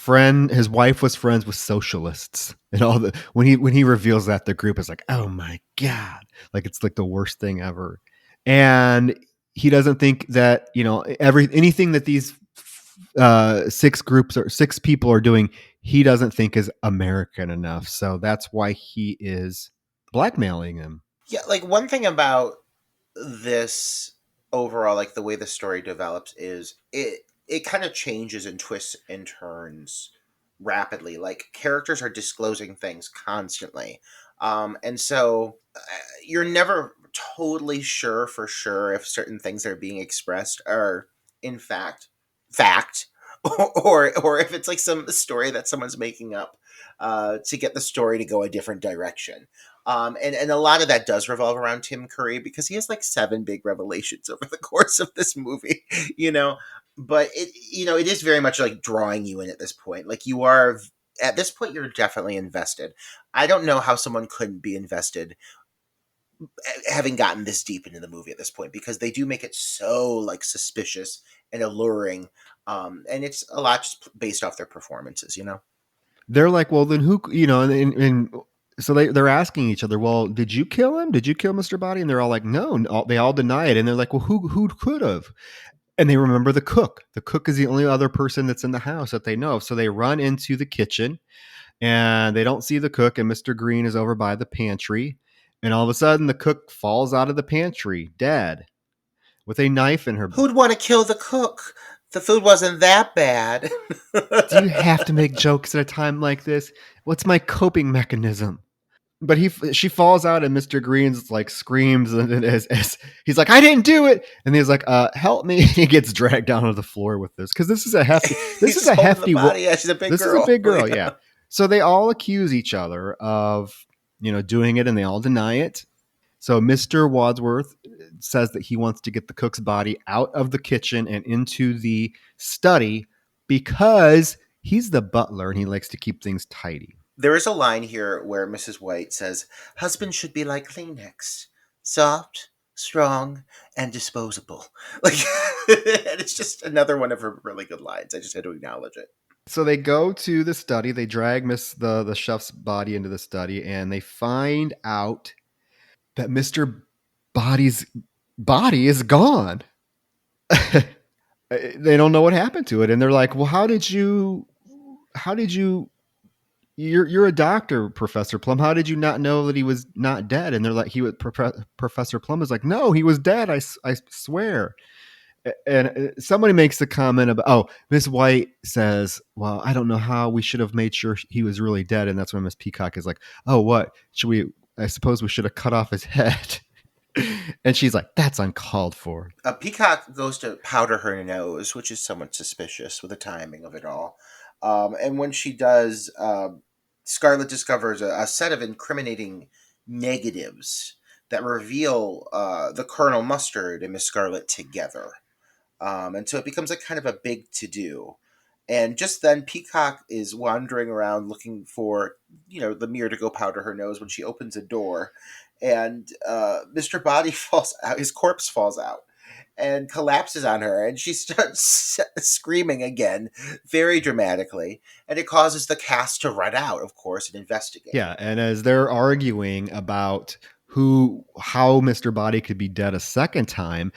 wife was friends with socialists, and when he reveals that, the group is like, "Oh my God!" Like it's like the worst thing ever. And he doesn't think that anything that these 6 people are doing, he doesn't think is American enough. So that's why he is blackmailing them. Yeah, like one thing about this overall, like the way the story develops, is it kind of changes and twists and turns rapidly. Like characters are disclosing things constantly, and so you're never totally sure for sure if certain things that are being expressed are in fact, or if it's like some story that someone's making up to get the story to go a different direction. And a lot of that does revolve around Tim Curry because he has like 7 big revelations over the course of this movie, But it is very much like drawing you in at this point. Like you are at this point, you're definitely invested. I don't know how someone couldn't be invested having gotten this deep into the movie at this point because they do make it so like suspicious and alluring. And it's a lot just based off their performances, They're like, well, then who, and so they're asking each other, well, did you kill him? Did you kill Mr. Body? And they're all like, no, they all deny it. And they're like, well, who could have? And they remember the cook. The cook is the only other person that's in the house that they know of. So they run into the kitchen and they don't see the cook. And Mr. Green is over by the pantry. And all of a sudden the cook falls out of the pantry dead with a knife in her. Who'd want to kill the cook? The food wasn't that bad. Do you have to make jokes at a time like this? What's my coping mechanism? But she falls out and Mr. Green's like screams and as he's like, I didn't do it. And he's like, help me. He gets dragged down to the floor with this. Cause this is a hefty, yeah, she's a big girl. This is a big girl. Yeah. So they all accuse each other of, doing it and they all deny it. So Mr. Wadsworth says that he wants to get the cook's body out of the kitchen and into the study because he's the butler and he likes to keep things tidy. There is a line here where Mrs. White says, husband should be like Kleenex, soft, strong, and disposable. Like, and it's just another one of her really good lines. I just had to acknowledge it. So they go to the study. They drag the chef's body into the study, and they find out that Mr. Body's body is gone. They don't know what happened to it, and they're like, "Well, how did you? You're a doctor, Professor Plum. How did you not know that he was not dead?" And they're like, Professor Plum is like, "No, he was dead. I swear." And somebody makes the comment about, Miss White says, well, I don't know how we should have made sure he was really dead. And that's when Miss Peacock is like, oh, what? I suppose we should have cut off his head. And she's like, that's uncalled for. Peacock goes to powder her nose, which is somewhat suspicious with the timing of it all. And when she does, Scarlett discovers a set of incriminating negatives that reveal the Colonel Mustard and Miss Scarlett together. And so it becomes a kind of a big to-do. And just then Peacock is wandering around looking for, the mirror to go powder her nose when she opens a door. And Mr. Body falls out, his corpse falls out and collapses on her. And she starts screaming again, very dramatically. And it causes the cast to run out, of course, and investigate. Yeah, and as they're arguing about how Mr. Body could be dead a second time,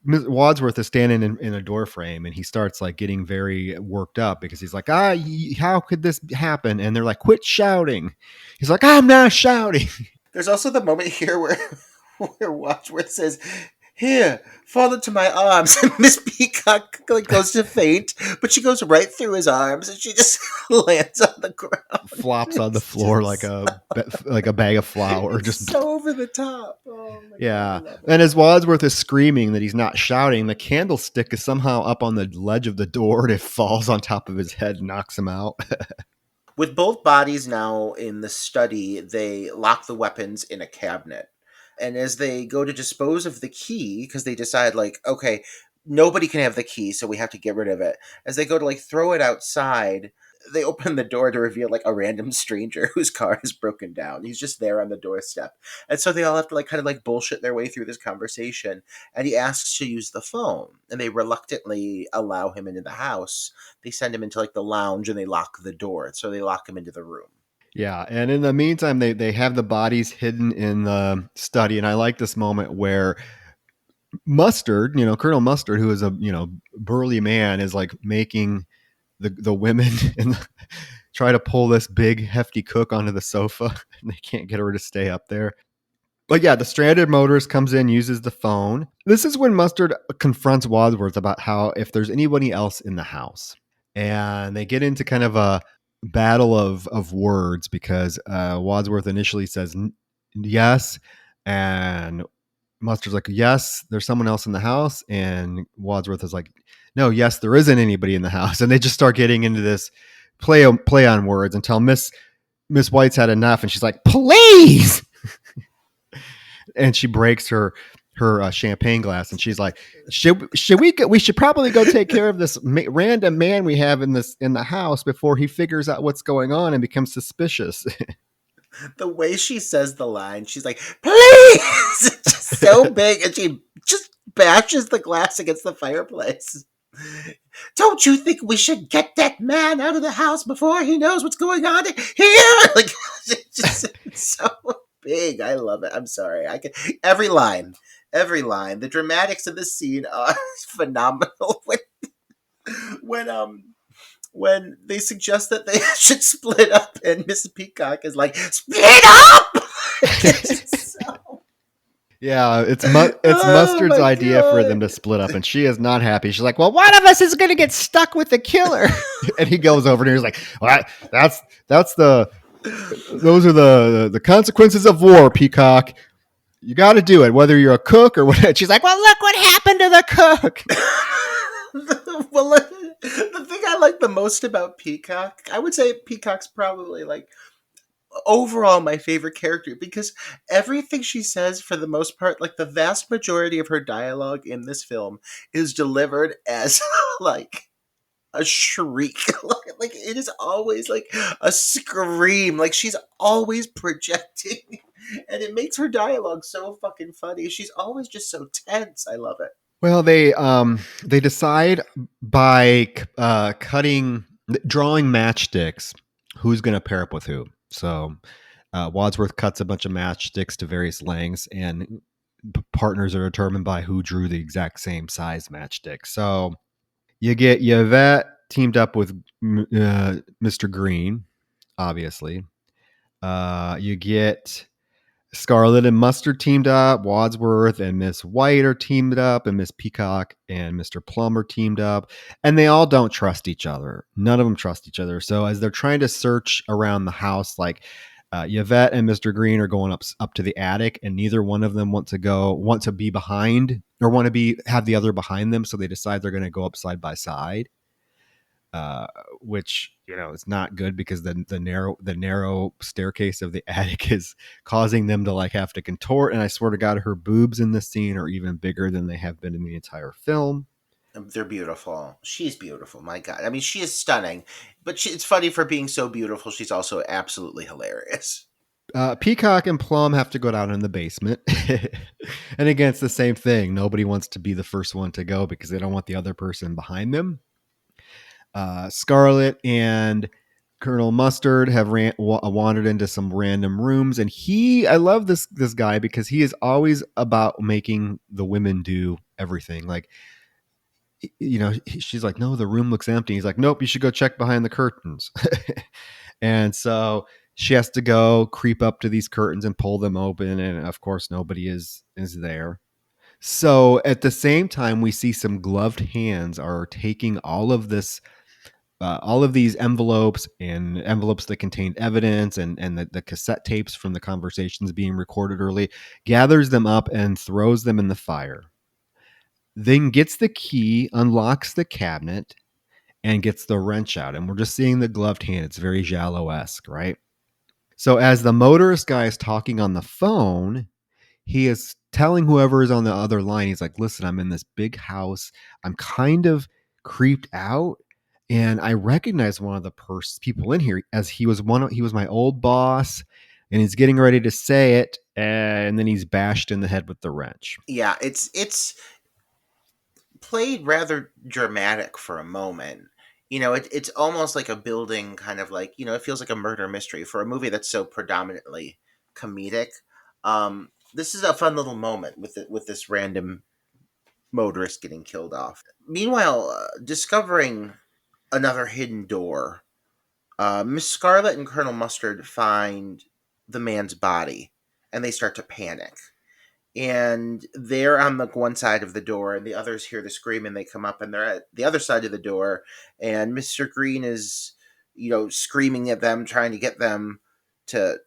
Wadsworth is standing in a door frame, and he starts like getting very worked up because he's like, how could this happen? And they're like, quit shouting. He's like, I'm not shouting. There's also the moment here where Wadsworth says, "Here, fall into my arms," and Miss Peacock like goes to faint, but she goes right through his arms, and she just lands on the ground, Flops on the floor like a bag of flour. Just so over the top. Oh my yeah. God, I love it. And as Wadsworth is screaming that he's not shouting, the candlestick is somehow up on the ledge of the door, and it falls on top of his head and knocks him out. With both bodies now in the study, they lock the weapons in a cabinet. And as they go to dispose of the key, because they decide, like, okay, nobody can have the key, so we have to get rid of it. As they go to, like, throw it outside, they open the door to reveal, like, a random stranger whose car is broken down. He's just there on the doorstep. And so they all have to, like, kind of, like, bullshit their way through this conversation. And he asks to use the phone. And they reluctantly allow him into the house. They send him into, like, the lounge, and they lock the door. So they lock him into the room. Yeah, and in the meantime, they have the bodies hidden in the study, and I like this moment where Mustard, Colonel Mustard, who is a burly man, is like making the women and try to pull this big hefty cook onto the sofa, and they can't get her to stay up there. But yeah, the stranded motorist comes in, uses the phone. This is when Mustard confronts Wadsworth about how if there's anybody else in the house, and they get into kind of a battle of words because Wadsworth initially says yes, and Mustard's like, yes, there's someone else in the house, and Wadsworth is like, no, yes, there isn't anybody in the house, and they just start getting into this play on words until Miss White's had enough, and she's like, please, and she breaks her champagne glass, and she's like, we should probably go take care of this random man we have in the house before he figures out what's going on and becomes suspicious. The way she says the line, she's like, please! It's just so big, and she just bashes the glass against the fireplace. Don't you think we should get that man out of the house before he knows what's going on here? Like, it's so big. I love it. I'm sorry. Every line. The dramatics of this scene are phenomenal. When they suggest that they should split up, and Miss Peacock is like, split up! Yeah, it's Mustard's idea for them to split up, and she is not happy. She's like, well, one of us is going to get stuck with the killer. And he goes over and he's like, well, those are the consequences of war, Peacock. You got to do it, whether you're a cook or what. She's like, well, look what happened to the cook. Well, the thing I like the most about Peacock, I would say Peacock's probably like overall my favorite character, because everything she says, for the most part, like the vast majority of her dialogue in this film is delivered as like a shriek. Like it is always like a scream. Like she's always projecting, and it makes her dialogue so fucking funny. She's always just so tense. I love it. Well, they decide by drawing matchsticks who's going to pair up with who. So Wadsworth cuts a bunch of matchsticks to various lengths, and partners are determined by who drew the exact same size matchstick. So you get Yvette teamed up with Mr. Green, obviously. You get Scarlet and Mustard teamed up, Wadsworth and Miss White are teamed up, and Miss Peacock and Mr. Plum are teamed up, and they all don't trust each other. None of them trust each other. So as they're trying to search around the house, like Yvette and Mr. Green are going up to the attic, and neither one of them want to be behind or want to have the other behind them. So they decide they're going to go up side by side. Which is not good because the narrow staircase of the attic is causing them to like have to contort. And I swear to God, her boobs in this scene are even bigger than they have been in the entire film. They're beautiful. She's beautiful. My God, I mean, she is stunning. But it's funny for being so beautiful. She's also absolutely hilarious. Peacock and Plum have to go down in the basement. And again, it's the same thing. Nobody wants to be the first one to go because they don't want the other person behind them. Scarlet and Colonel Mustard have wandered into some random rooms, and I love this guy because he is always about making the women do everything. Like, she's like, no, the room looks empty. He's like, nope, you should go check behind the curtains. And so she has to go creep up to these curtains and pull them open, and of course nobody is there. So at the same time, we see some gloved hands are taking all of these envelopes and envelopes that contain evidence and the cassette tapes from the conversations being recorded early, gathers them up and throws them in the fire. Then gets the key, unlocks the cabinet, and gets the wrench out. And we're just seeing the gloved hand. It's very Giallo-esque, right? So as the motorist guy is talking on the phone, he is telling whoever is on the other line, he's like, listen, I'm in this big house. I'm kind of creeped out. And I recognize one of the people in here as he was my old boss, and he's getting ready to say it. And then he's bashed in the head with the wrench. Yeah, it's played rather dramatic for a moment. It's almost like a building, kind of like, it feels like a murder mystery for a movie that's so predominantly comedic. This is a fun little moment with this random motorist getting killed off. Meanwhile, discovering another hidden door, Miss Scarlet and Colonel Mustard find the man's body, and they start to panic. And they're on the one side of the door, and the others hear the scream, and they come up, and they're at the other side of the door, and Mr. Green is, screaming at them, trying to get them to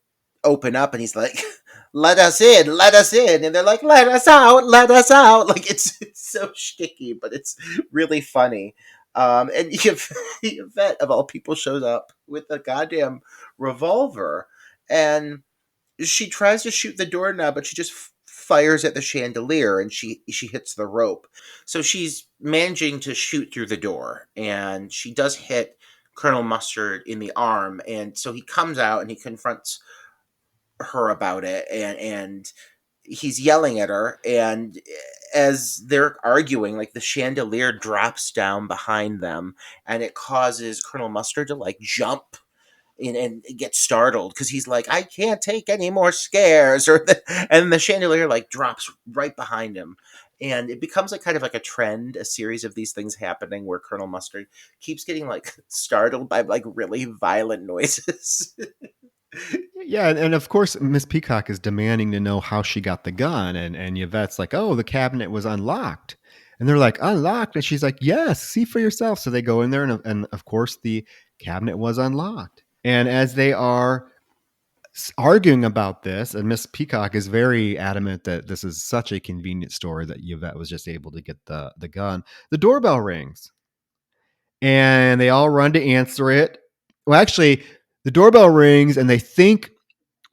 open up, and he's like, let us in, and they're like, let us out. Like, it's so shticky, but it's really funny. And Yvette, of all people, shows up with a goddamn revolver, and she tries to shoot the doorknob, but she just fires at the chandelier, and she hits the rope. So she's managing to shoot through the door, and she does hit Colonel Mustard in the arm, and so he comes out and he confronts her about it, and he's yelling at her, and as they're arguing, like, the chandelier drops down behind them, and it causes Colonel Mustard to, like, jump and get startled because he's like, I can't take any more scares, and the chandelier, like, drops right behind him, and it becomes like kind of like a trend, a series of these things happening where Colonel Mustard keeps getting, like, startled by, like, really violent noises. Yeah, and of course, Miss Peacock is demanding to know how she got the gun, and Yvette's like, oh, the cabinet was unlocked. And they're like, unlocked? And she's like, yes, see for yourself. So they go in there, and of course, the cabinet was unlocked. And as they are arguing about this, and Miss Peacock is very adamant that this is such a convenient story that Yvette was just able to get the gun, the doorbell rings. And they all run to answer it. Well, actually, the doorbell rings, and they think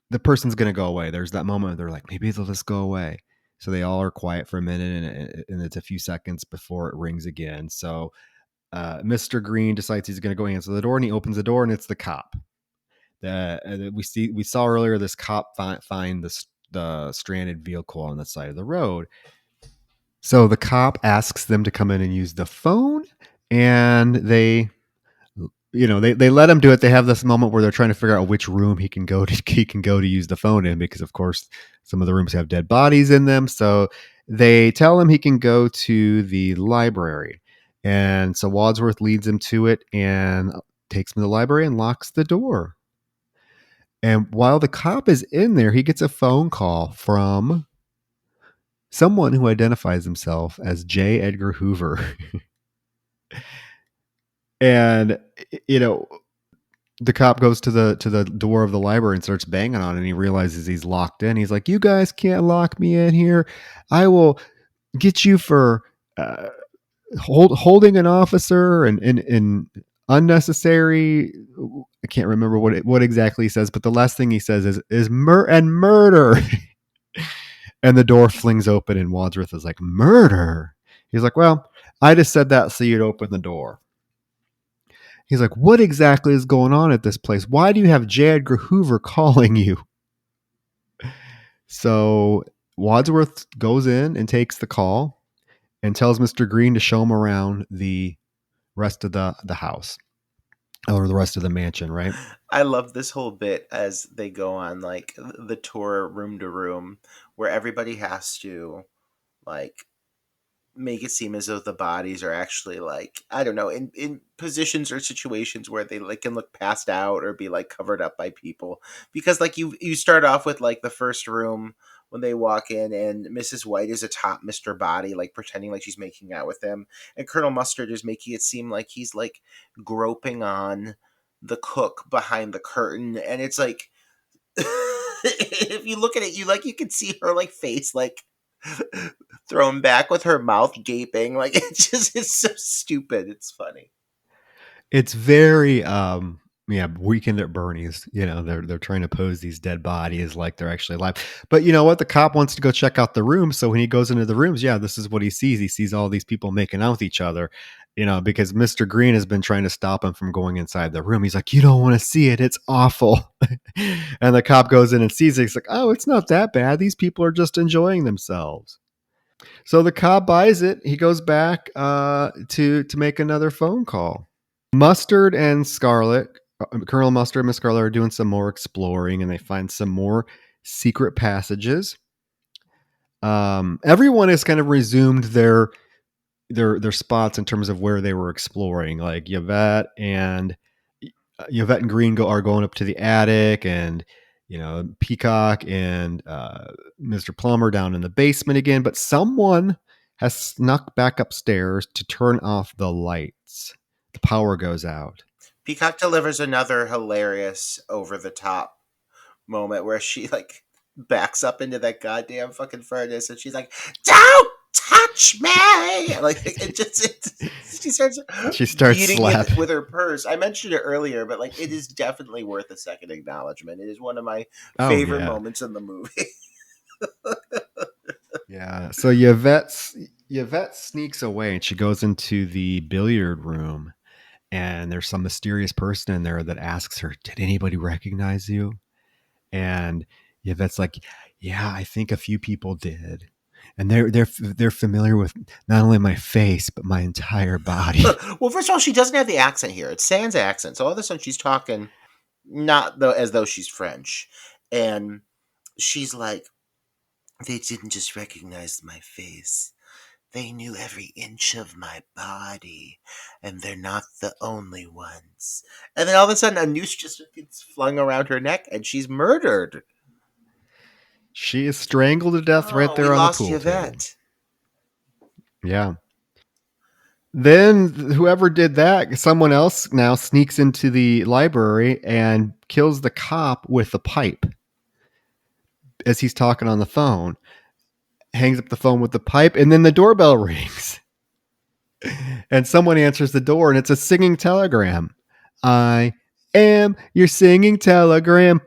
the person's going to go away. There's that moment they're like, maybe they'll just go away. So they all are quiet for a minute, and it's a few seconds before it rings again. So Mr. Green decides he's going to go answer the door, and he opens the door, and it's the cop. We saw earlier this cop find the stranded vehicle on the side of the road. So the cop asks them to come in and use the phone, and they let him do it. They have this moment where they're trying to figure out which room he can go to use the phone in, because of course some of the rooms have dead bodies in them. So they tell him he can go to the library. And so Wadsworth leads him to it and takes him to the library and locks the door. And while the cop is in there, he gets a phone call from someone who identifies himself as J. Edgar Hoover. And, the cop goes to the door of the library and starts banging on it, and he realizes he's locked in. He's like, you guys can't lock me in here. I will get you for holding an officer and unnecessary. I can't remember what exactly he says, but the last thing he says is murder. And the door flings open, and Wadsworth is like, murder? He's like, well, I just said that so you'd open the door. He's like, what exactly is going on at this place? Why do you have J. Edgar Hoover calling you? So Wadsworth goes in and takes the call and tells Mr. Green to show him around the rest of the house. or the rest of the mansion, right? I love this whole bit as they go on like the tour room to room where everybody has to like make it seem as though the bodies are actually like I don't know in positions or situations where they like can look passed out or be like covered up by people because like you start off with like the first room when they walk in and Mrs. White is atop Mr. Body like pretending like she's making out with him and Colonel Mustard is making it seem like he's like groping on the cook behind the curtain and it's like if you look at it you can see her like face like thrown back with her mouth gaping. Like it's so stupid. It's funny. It's very Weekend at Bernie's. They're trying to pose these dead bodies like they're actually alive. But you know what? The cop wants to go check out the room. So when he goes into the rooms, this is what he sees. He sees all these people making out with each other. Because Mr. Green has been trying to stop him from going inside the room. He's like, you don't want to see it. It's awful. And the cop goes in and sees it. He's like, oh, it's not that bad. These people are just enjoying themselves. So the cop buys it. He goes back to make another phone call. Mustard and Scarlet, Colonel Mustard and Miss Scarlet are doing some more exploring, and they find some more secret passages. Everyone has kind of resumed their spots in terms of where they were exploring. Like Yvette and Green are going up to the attic, and Peacock and Mr. Plummer down in the basement again. But someone has snuck back upstairs to turn off the lights. The power goes out. Peacock delivers another hilarious over the top moment where she like backs up into that goddamn fucking furnace and she's like, "Don't touch me!" Like she starts beating slapping it with her purse. I mentioned it earlier, but like it is definitely worth a second acknowledgement. It is one of my favorite moments in the movie. Yeah. So Yvette sneaks away and she goes into the billiard room, and there's some mysterious person in there that asks her, "Did anybody recognize you?" And Yvette's like, "Yeah, I think a few people did." And they're familiar with not only my face but my entire body. Well, first of all, she doesn't have the accent here. It's Sans accent. So all of a sudden she's talking not as though she's French. And she's like, "They didn't just recognize my face. They knew every inch of my body. And they're not the only ones." And then all of a sudden a noose just gets flung around her neck and she's murdered. She is strangled to death right there on the pool Yvette. table. Yeah. Then whoever did that, someone else now sneaks into the library and kills the cop with a pipe as he's talking on the phone. Hangs up the phone with the pipe, and then the doorbell rings. And someone answers the door, and it's a singing telegram. "I am your singing telegram."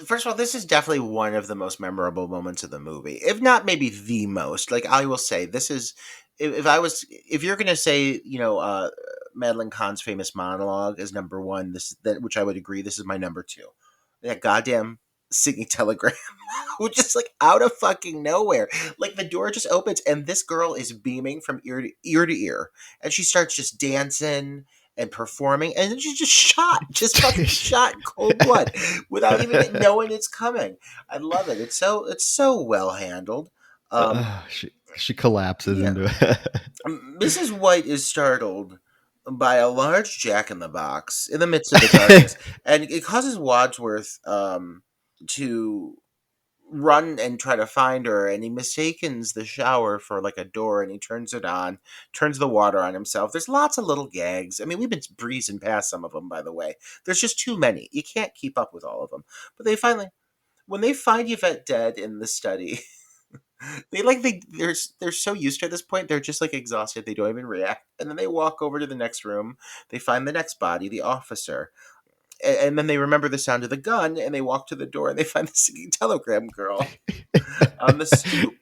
First of all, this is definitely one of the most memorable moments of the movie, if not maybe the most. Like I will say, this is if you're gonna say Madeline Kahn's famous monologue is number one, which I would agree, this is my number two. That goddamn singing telegram, which is like out of fucking nowhere. Like the door just opens and this girl is beaming from ear to ear, and she starts just dancing and performing, and then she's just fucking shot in cold blood without even knowing it's coming. I love it. It's so well handled. She collapses into it. Mrs. White is startled by a large jack-in-the-box in the midst of the darkness, and it causes Wadsworth to run and try to find her, and he mistakes the shower for like a door, and he turns it on, turns the water on himself. There's lots of little gags. I mean, we've been breezing past some of them, by the way. There's just too many. You can't keep up with all of them. But when they find Yvette dead in the study, they're so used to at this point, they're just like exhausted. They don't even react. And then they walk over to the next room. They find the next body, the officer. And then they remember the sound of the gun, and they walk to the door, and they find the singing telegram girl on the stoop.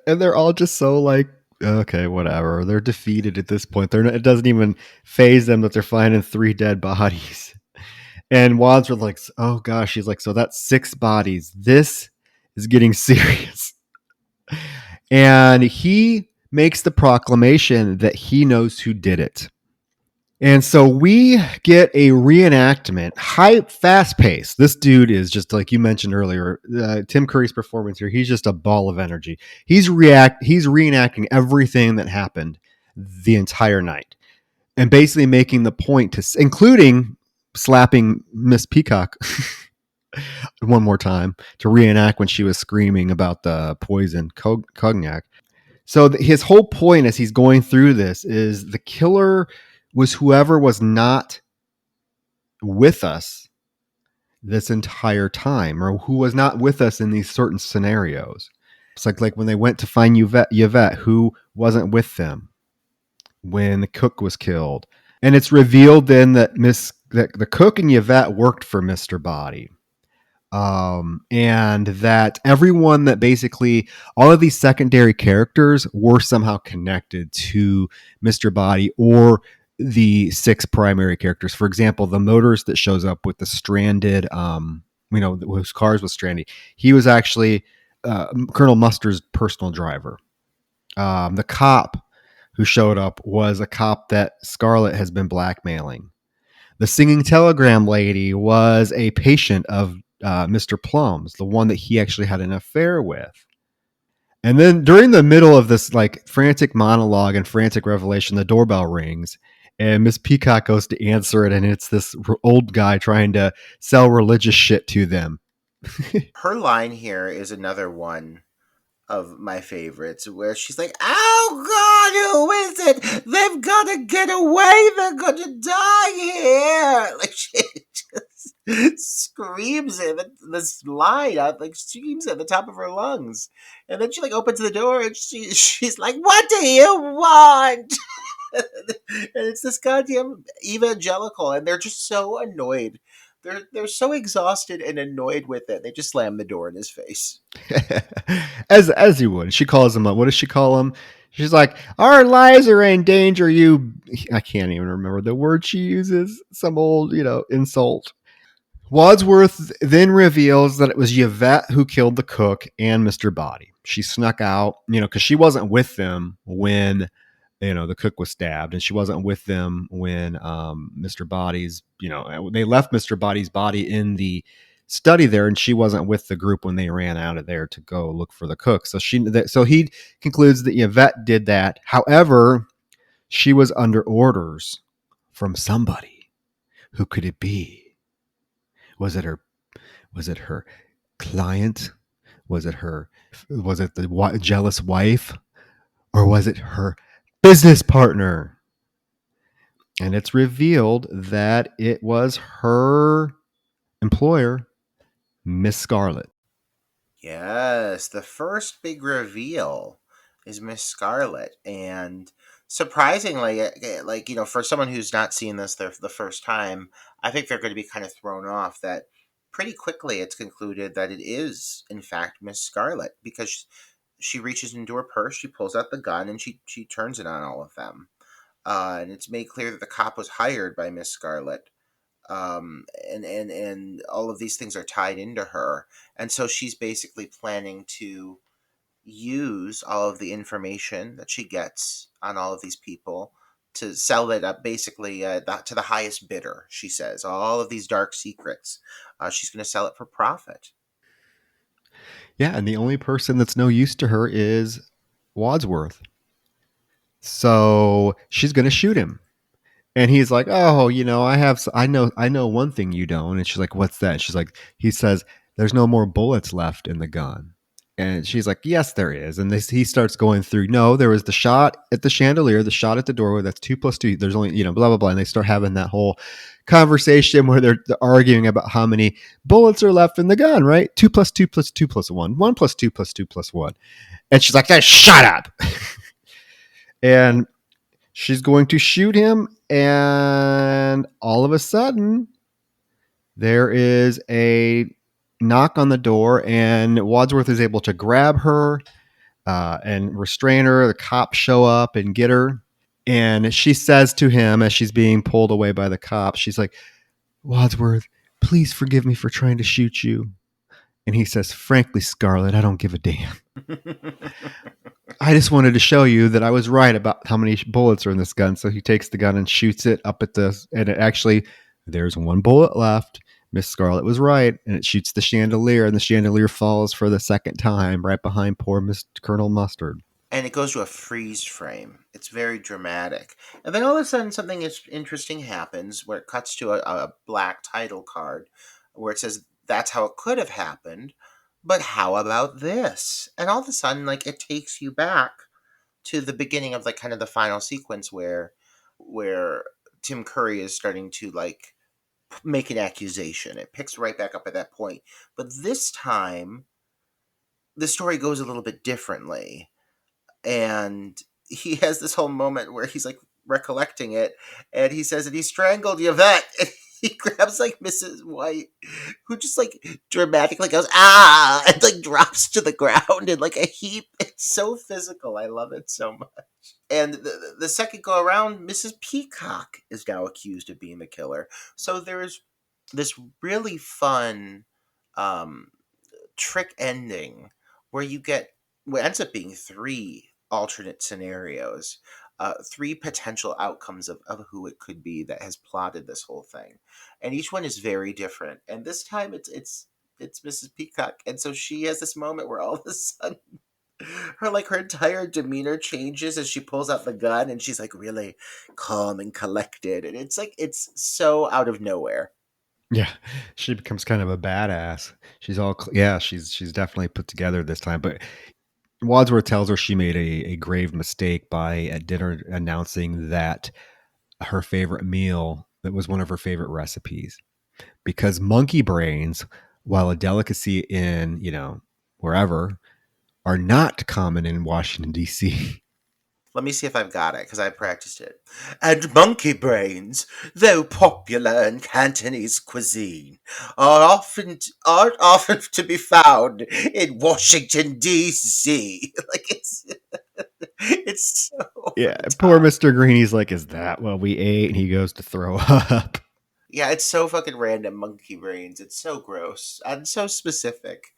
And they're all just so like, okay, whatever. They're defeated at this point. It doesn't even faze them that they're finding 3 dead bodies. And Wadsworth like, oh gosh, she's like, so that's 6 bodies. This is getting serious. And he makes the proclamation that he knows who did it. And so we get a reenactment, hype, fast pace. This dude is just like you mentioned earlier. Tim Curry's performance here, he's just a ball of energy. He's reenacting everything that happened the entire night, and basically making the point to, including slapping Miss Peacock one more time to reenact when she was screaming about the poison cognac. So his whole point as he's going through this is the killer was whoever was not with us this entire time, or who was not with us in these certain scenarios. It's like when they went to find Yvette, who wasn't with them when the cook was killed. And it's revealed then that the cook and Yvette worked for Mr. Body. And that everyone that basically all of these secondary characters were somehow connected to Mr. Body or the 6 primary characters. For example, the motorist that shows up with the stranded, whose cars was stranded. He was actually Colonel Mustard's personal driver. The cop who showed up was a cop that Scarlett has been blackmailing. The singing telegram lady was a patient of Mr. Plum's, the one that he actually had an affair with. And then during the middle of this like frantic monologue and frantic revelation, the doorbell rings and Miss Peacock goes to answer it. And it's this old guy trying to sell religious shit to them. Her line here is another one of my favorites where she's like, "Oh God, who is it? They've got to get away. They're going to die here." Like she just screams it, this line out, like screams at the top of her lungs, and then she like opens the door and she's like, "What do you want?" And it's this goddamn evangelical, and they're just so annoyed. They're so exhausted and annoyed with it. They just slam the door in his face. as you would. She calls him up. What does she call him? She's like, "Our lives are in danger. I can't even remember the word she uses. Some old, insult. Wadsworth then reveals that it was Yvette who killed the cook and Mr. Body. She snuck out, because she wasn't with them when the cook was stabbed, and she wasn't with them when Mr. Body's, they left Mr. Body's body in the study there, and she wasn't with the group when they ran out of there to go look for the cook. So he concludes that Yvette did that. However, she was under orders from somebody. Who could it be? Was it her client? Was it the jealous wife? Or was it her business partner? And it's revealed that it was her employer, Miss Scarlett. Yes, the first big reveal is Miss Scarlett, and surprisingly, for someone who's not seen this the first time, I think they're going to be kind of thrown off that pretty quickly it's concluded that it is in fact Miss Scarlett, because she reaches into her purse, she pulls out the gun, and she turns it on all of them, and it's made clear that the cop was hired by Miss Scarlett. And all of these things are tied into her, and so she's basically planning to use all of the information that she gets on all of these people to sell it up, basically to the highest bidder. She says all of these dark secrets, she's going to sell it for profit. Yeah, and the only person that's no use to her is Wadsworth, so she's going to shoot him. And he's like, "Oh, I know one thing you don't." And she's like, "What's that?" She's like, he says, "There's no more bullets left in the gun." And she's like, "Yes, there is." And he starts going through, "No, there was the shot at the chandelier, the shot at the doorway. That's 2 + 2. There's only, blah, blah, blah." And they start having that whole conversation where they're arguing about how many bullets are left in the gun, right? 2 + 2 + 2 + 1. 1 + 2 + 2 + 1. And she's like, "Shut up." And she's going to shoot him, and all of a sudden, there is a knock on the door, and Wadsworth is able to grab her and restrain her. The cops show up and get her, and she says to him as she's being pulled away by the cops, she's like, "Wadsworth, please forgive me for trying to shoot you." And he says, "Frankly, Scarlett, I don't give a damn." like, I just wanted to show you that I was right about how many bullets are in this gun. So he takes the gun and shoots it up at and it actually, there's one bullet left. Miss Scarlet was right, and it shoots the chandelier, and the chandelier falls for the second time right behind poor Miss Colonel Mustard. And it goes to a freeze frame. It's very dramatic. And then all of a sudden, something interesting happens where it cuts to a black title card where it says, "That's how it could have happened, but how about this?" And all of a sudden, like, it takes you back to the beginning of, like, kind of the final sequence where Tim Curry is starting to, like, make an accusation. It picks right back up at that point. But this time, the story goes a little bit differently. And he has this whole moment where he's, like, recollecting it, and he says that he strangled Yvette. And he grabs, like, Mrs. White, who just, like, dramatically goes, "Ah!" and, like, drops to the ground in, like, a heap. It's so physical. I love it so much. And the second go around, Mrs. Peacock is now accused of being the killer. So there's this really fun trick ending where you get what ends up being 3 alternate scenarios, 3 potential outcomes of who it could be that has plotted this whole thing, and each one is very different. And this time it's Mrs. Peacock, and so she has this moment where all of a sudden her entire demeanor changes as she pulls out the gun, and she's, like, really calm and collected, and it's like it's so out of nowhere. Yeah, she becomes kind of a badass. She's she's definitely put together this time. But Wadsworth tells her she made a grave mistake by at dinner announcing that her favorite meal, that was one of her favorite recipes, because monkey brains, while a delicacy in, wherever, are not common in Washington, D.C. Let me see if I've got it, because I practiced it. "And monkey brains, though popular in Cantonese cuisine, aren't often to be found in Washington, D.C." Like, it's so Yeah, over the poor top. Mr. Green, he's like, "Is that what we ate?" And he goes to throw up. Yeah, it's so fucking random, monkey brains. It's so gross and so specific.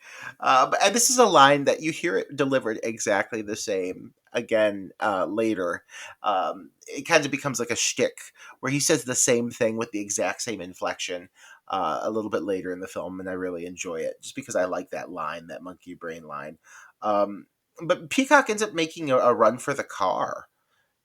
And this is a line that you hear it delivered exactly the same again later. It kind of becomes like a shtick where he says the same thing with the exact same inflection a little bit later in the film, and I really enjoy it just because I like that line, that monkey brain line. But Peacock ends up making a run for the car,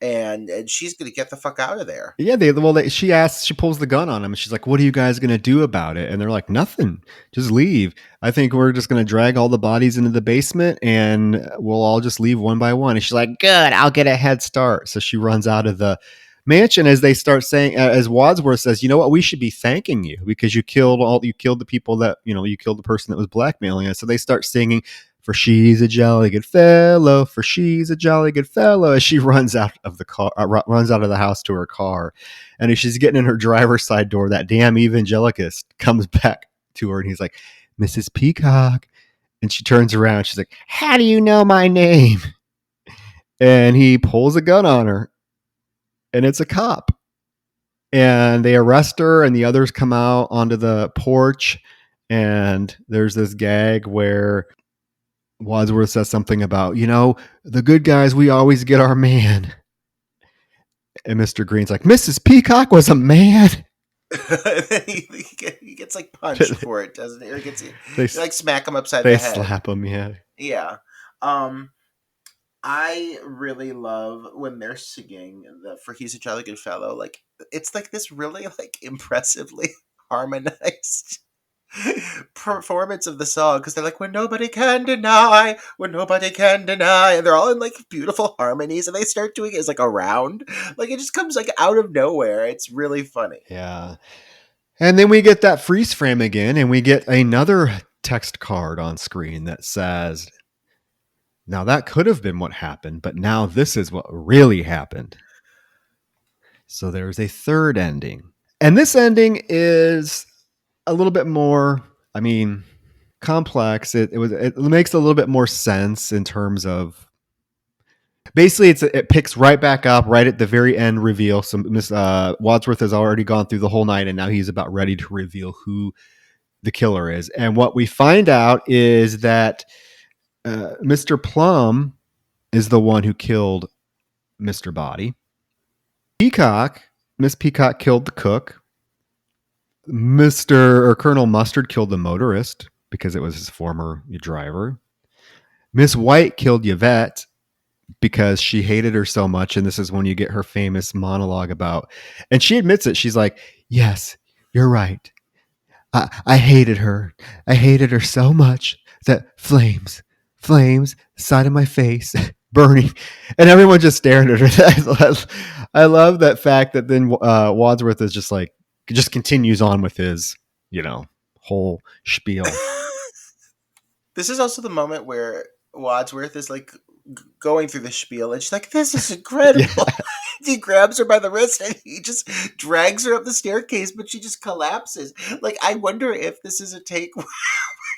and she's going to get the fuck out of there. Yeah, she pulls the gun on him, and she's like, "What are you guys going to do about it?" And they're like, "Nothing, just leave. I think we're just going to drag all the bodies into the basement, and we'll all just leave one by one." And she's like, "Good, I'll get a head start." So she runs out of the mansion as they start saying, as Wadsworth says, "You know what? We should be thanking you because you killed the people that, you killed the person that was blackmailing us." So they start singing, "For she's a jolly good fellow, for she's a jolly good fellow," as she runs out of the car, runs out of the house to her car. And as she's getting in her driver's side door, that damn evangelicist comes back to her, and he's like, "Mrs. Peacock." And she turns around. She's like, "How do you know my name?" And he pulls a gun on her, and it's a cop. And they arrest her, and the others come out onto the porch. And there's this gag where Wadsworth says something about, "The good guys, we always get our man." And Mr. Green's like, "Mrs. Peacock was a man." he gets, like, punched for it, doesn't he? Or They, they, like, smack him upside they the head. slap him, yeah. Yeah. I really love when they're singing the "For He's a Jolly Good Fellow." Like, it's like this really, like, impressively harmonized performance of the song, because they're like, "When nobody can deny, when nobody can deny," and they're all in, like, beautiful harmonies, and they start doing it as, like, a round. Like, it just comes, like, out of nowhere. It's really funny. Yeah. And then we get that freeze frame again, and we get another text card on screen that says, "Now that could have been what happened, but now this is what really happened." So there's a third ending. And this ending is a little bit more, complex. It makes a little bit more sense in terms of, basically it picks right back up right at the very end reveal. So Wadsworth has already gone through the whole night, and now he's about ready to reveal who the killer is. And what we find out is that Mr. Plum is the one who killed Mr. Body. Miss Peacock killed the cook. Colonel Mustard killed the motorist because it was his former driver. Miss White killed Yvette because she hated her so much. And this is when you get her famous monologue about, and she admits it. She's like, yes, you're right. I hated her. I hated her so much that flames, side of my face, burning, and everyone just staring at her. I love that fact that then Wadsworth is just like, just continues on with his, whole spiel. This is also the moment where Wadsworth is like going through the spiel, and she's like, "This is incredible." Yeah. He grabs her by the wrist and he just drags her up the staircase, but she just collapses. Like, I wonder if this is a take where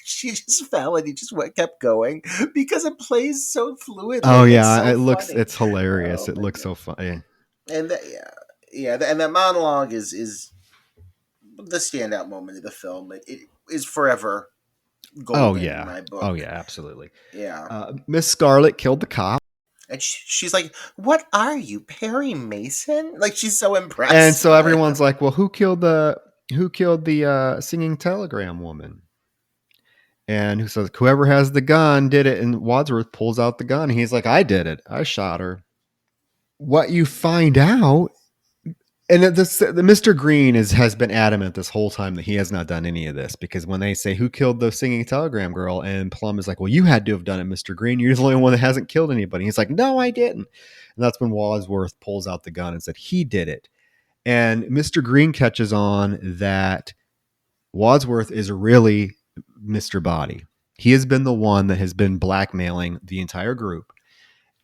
she just fell and he just kept going because it plays so fluidly. Oh yeah, it's hilarious. It looks so funny. And and that monologue is the standout moment of the film. It is forever golden in my book. Oh yeah, absolutely. Yeah. Miss Scarlet killed the cop. And she's like, "What are you, Perry Mason?" Like, she's so impressed. And so everyone's like, "Well, who killed the singing telegram woman?" And who says, "Whoever has the gun did it." And Wadsworth pulls out the gun. And he's like, "I did it. I shot her." What you find out, and the Mr. Green has been adamant this whole time that he has not done any of this, because when they say who killed the singing telegram girl, and Plum is like, "Well, you had to have done it, Mr. Green. You're the only one that hasn't killed anybody." He's like, "No, I didn't." And that's when Wadsworth pulls out the gun and said he did it. And Mr. Green catches on that Wadsworth is really Mr. Body. He has been the one that has been blackmailing the entire group.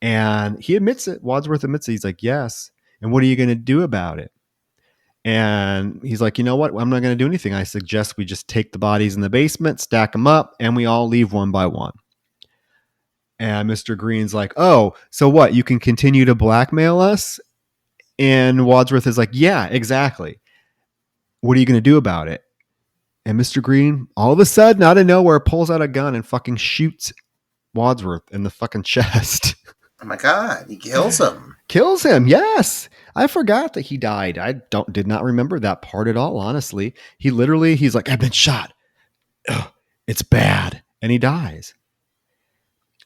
And he admits it. Wadsworth admits it. He's like, "Yes. And what are you going to do about it?" And he's like, "You know what? I'm not going to do anything. I suggest we just take the bodies in the basement, stack them up, and we all leave one by one." And Mr. Green's like, "Oh, so what? You can continue to blackmail us?" And Wadsworth is like, "Yeah, exactly. What are you going to do about it?" And Mr. Green, all of a sudden, out of nowhere, pulls out a gun and fucking shoots Wadsworth in the fucking chest. Oh my God, he kills him. Kills him, yes. I forgot that he died. I did not remember that part at all, honestly. He's like, "I've been shot. Ugh, it's bad." And he dies.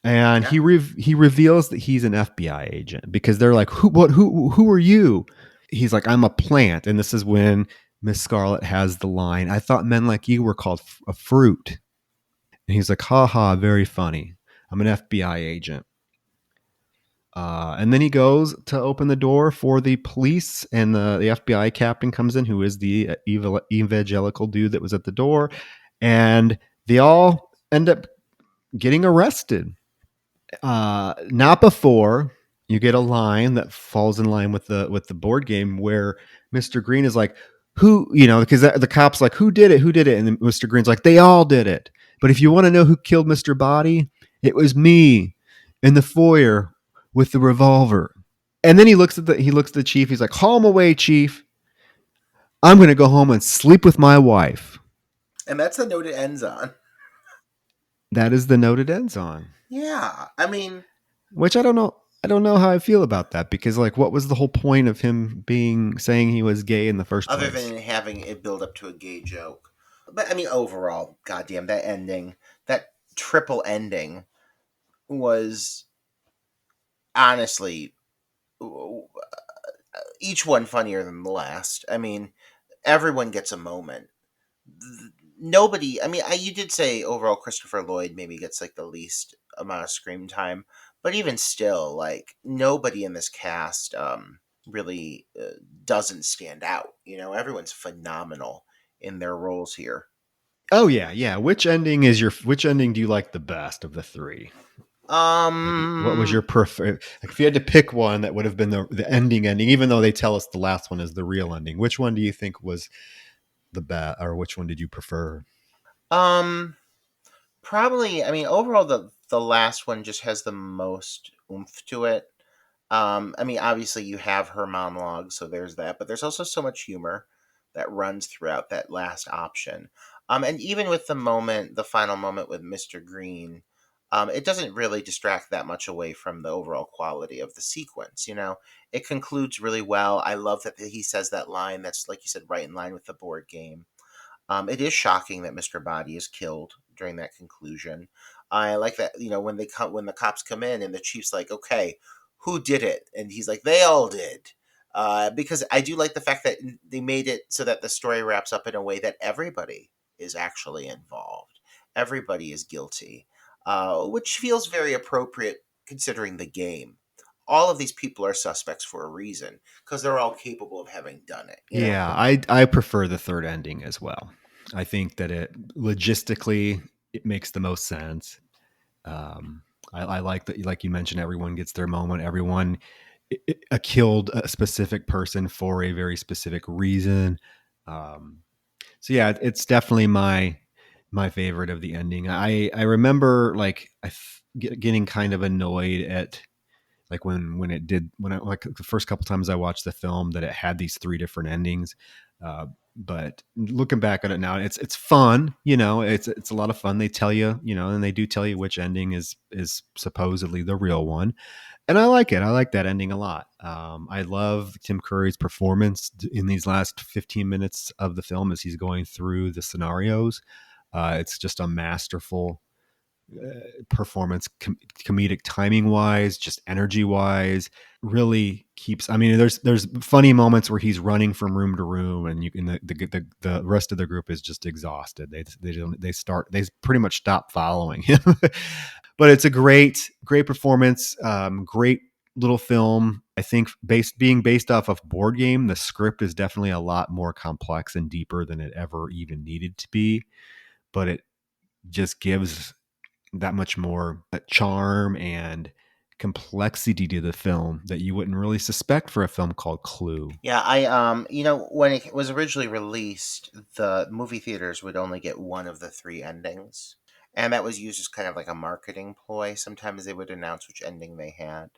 And yeah. He reveals that he's an FBI agent, because they're like, who are you? He's like, "I'm a plant." And this is when Miss Scarlet has the line, "I thought men like you were called a fruit." And he's like, "Ha ha, very funny. I'm an FBI agent." And then he goes to open the door for the police, and the FBI captain comes in, who is the evangelical dude that was at the door. And they all end up getting arrested. Not before you get a line that falls in line with the board game, where Mr. Green is like, "Who," because the cop's like, "Who did it? Who did it?" And then Mr. Green's like, "They all did it. But if you want to know who killed Mr. Body, it was me in the foyer with the revolver." And then he looks at the chief. He's like, "Haul him away, chief. I'm going to go home and sleep with my wife." And that's the note it ends on. That is the note it ends on. Yeah, I mean, which I don't know how I feel about that, because like, what was the whole point of him saying he was gay in the first place? Other than having it build up to a gay joke. But I mean, overall, goddamn, that ending, that triple ending, was honestly each one funnier than the last. I mean, everyone gets a moment. Nobody, I mean, you did say overall Christopher Lloyd maybe gets like the least amount of screen time, but even still, like, nobody in this cast really doesn't stand out. Everyone's phenomenal in their roles here. Oh yeah. Which ending do you like the best of the three? What was your preferred? Like, if you had to pick one that would have been the ending, even though they tell us the last one is the real ending, which one do you think was the best, or which one did you prefer? Probably, I mean, overall, the last one just has the most oomph to it. I mean, obviously you have her monologue, so there's that, but there's also so much humor that runs throughout that last option. And even with the final moment with Mr. Green, It doesn't really distract that much away from the overall quality of the sequence. It concludes really well. I love that he says that line that's, like you said, right in line with the board game. It is shocking that Mr. Body is killed during that conclusion. I like that, when when the cops come in and the chief's like, okay, who did it? And he's like, they all did. Because I do like the fact that they made it so that the story wraps up in a way that everybody is actually involved. Everybody is guilty, which feels very appropriate considering the game. All of these people are suspects for a reason because they're all capable of having done it. Yeah, I prefer the third ending as well. I think that it logistically it makes the most sense. I like that, like you mentioned, everyone gets their moment. Everyone killed a specific person for a very specific reason. Um, so yeah, it's definitely my favorite of the ending. I remember like getting kind of annoyed at like when I like the first couple times I watched the film that it had these three different endings. But looking back at it now, it's fun. It's a lot of fun. They tell you, and they do tell you which ending is supposedly the real one, and I like it. I like that ending a lot. I love Tim Curry's performance in these last 15 minutes of the film as he's going through the scenarios. It's just a masterful performance, comedic timing wise, just energy wise. Really keeps. I mean, there's funny moments where he's running from room to room, and the rest of the group is just exhausted. They pretty much stop following him. But it's a great performance. Great little film. I think being based off of board game, the script is definitely a lot more complex and deeper than it ever even needed to be. But it just gives that much more charm and complexity to the film that you wouldn't really suspect for a film called Clue. Yeah, when it was originally released, the movie theaters would only get one of the three endings, and that was used as kind of like a marketing ploy. Sometimes they would announce which ending they had.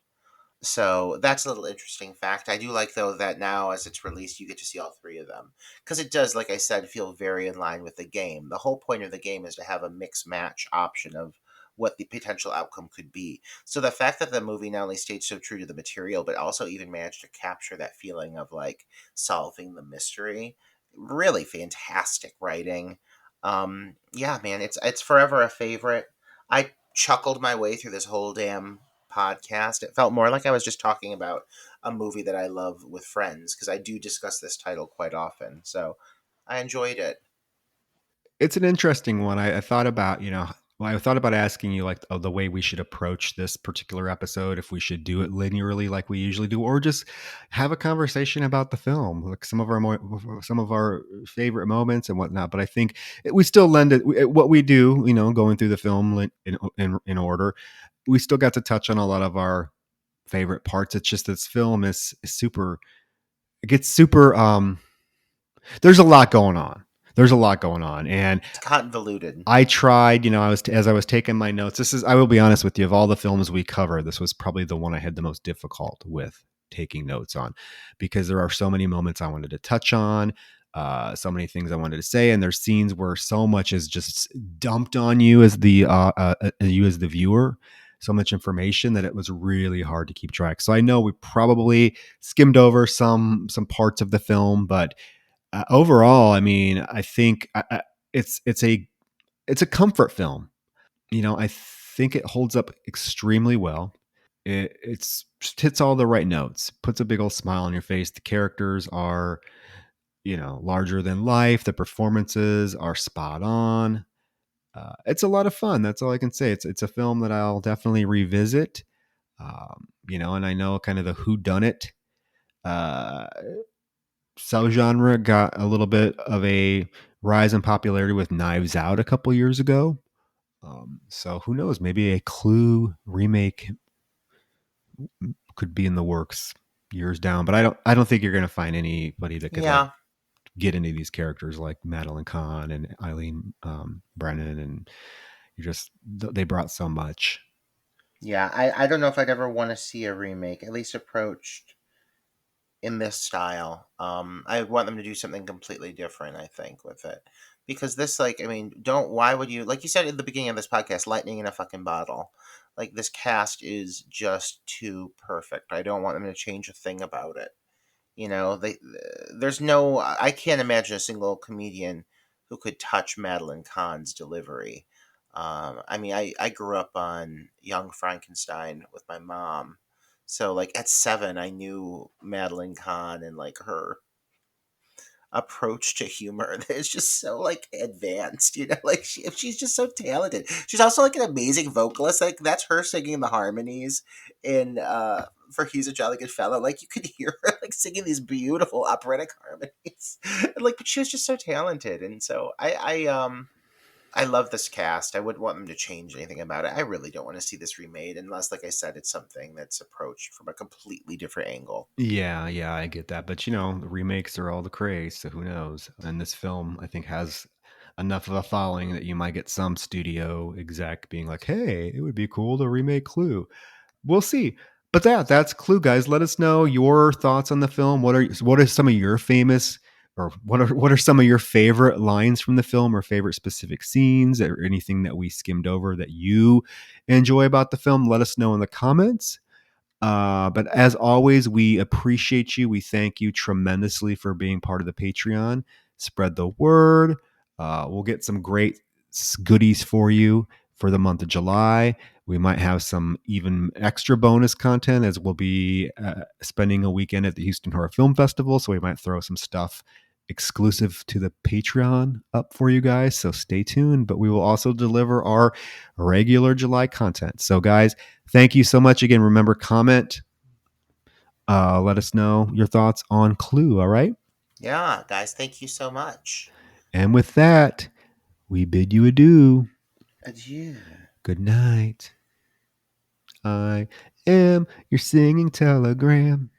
So that's a little interesting fact. I do like though that now as it's released, you get to see all three of them because it does, like I said, feel very in line with the game. The whole point of the game is to have a mix match option of what the potential outcome could be. So the fact that the movie not only stayed so true to the material, but also even managed to capture that feeling of like solving the mystery, really fantastic writing. Yeah, man, it's forever a favorite. I chuckled my way through this whole damn podcast. It felt more like I was just talking about a movie that I love with friends because I do discuss this title quite often. So I enjoyed it. It's an interesting one. I thought about, well, I thought about asking you like the way we should approach this particular episode, if we should do it linearly like we usually do, or just have a conversation about the film, like some of our favorite moments and whatnot. But I think we still lend it what we do, going through the film in order. We still got to touch on a lot of our favorite parts. It's just this film is super. It gets super. There's a lot going on. And It's convoluted. I tried, as I was taking my notes. I will be honest with you, of all the films we cover, this was probably the one I had the most difficult with taking notes on, because there are so many moments I wanted to touch on, so many things I wanted to say, and there's scenes where so much is just dumped on you as the viewer, so much information that it was really hard to keep track. So I know we probably skimmed over some parts of the film, but overall, I mean, I think it's a comfort film. I think it holds up extremely well. It's just hits all the right notes, puts a big old smile on your face. The characters are, larger than life. The performances are spot on. It's a lot of fun. That's all I can say. It's a film that I'll definitely revisit. And I know kind of the whodunit subgenre got a little bit of a rise in popularity with Knives Out a couple years ago. So who knows? Maybe a Clue remake could be in the works years down. But I don't think you're going to find anybody that could like Yeah. get into these characters like Madeline Kahn and Eileen Brennan, and they brought so much. Yeah. I don't know if I'd ever want to see a remake, at least approached in this style. I want them to do something completely different, I think, with it. because this, like, I mean, don't, why would you, like you said at the beginning of this podcast, lightning in a fucking bottle. Like, this cast is just too perfect. I don't want them to change a thing about it. You know, there's no, I can't imagine a single comedian who could touch Madeline Kahn's delivery. I mean, I grew up on Young Frankenstein with my mom. So, like, at 7, I knew Madeline Kahn and, like, her approach to humor that is just so, like, advanced, you know, like, she's just so talented. She's also, like, an amazing vocalist. Like, that's her singing the harmonies in for He's a Jolly Good Fellow. Like, you could hear her, like, singing these beautiful operatic harmonies. And, like, but she was just so talented. And so I love this cast. I wouldn't want them to change anything about it. I really don't want to see this remade unless, like I said, it's something that's approached from a completely different angle. Yeah, I get that. But the remakes are all the craze, so who knows? And this film, I think, has enough of a following that you might get some studio exec being like, "Hey, it would be cool to remake Clue." We'll see. But that's Clue, guys. Let us know your thoughts on the film. What are some of your famous, or what are some of your favorite lines from the film, or favorite specific scenes, or anything that we skimmed over that you enjoy about the film? Let us know in the comments. But as always, we appreciate you. We thank you tremendously for being part of the Patreon. Spread the word. We'll get some great goodies for you for the month of July. We might have some even extra bonus content as we'll be spending a weekend at the Houston Horror Film Festival. So we might throw some stuff exclusive to the Patreon up for you guys. So stay tuned. But we will also deliver our regular July content. So, guys, thank you so much again. Remember, comment. Let us know your thoughts on Clue. All right. Yeah, guys, thank you so much. And with that, we bid you adieu. Adieu. Good night. I am your singing telegram.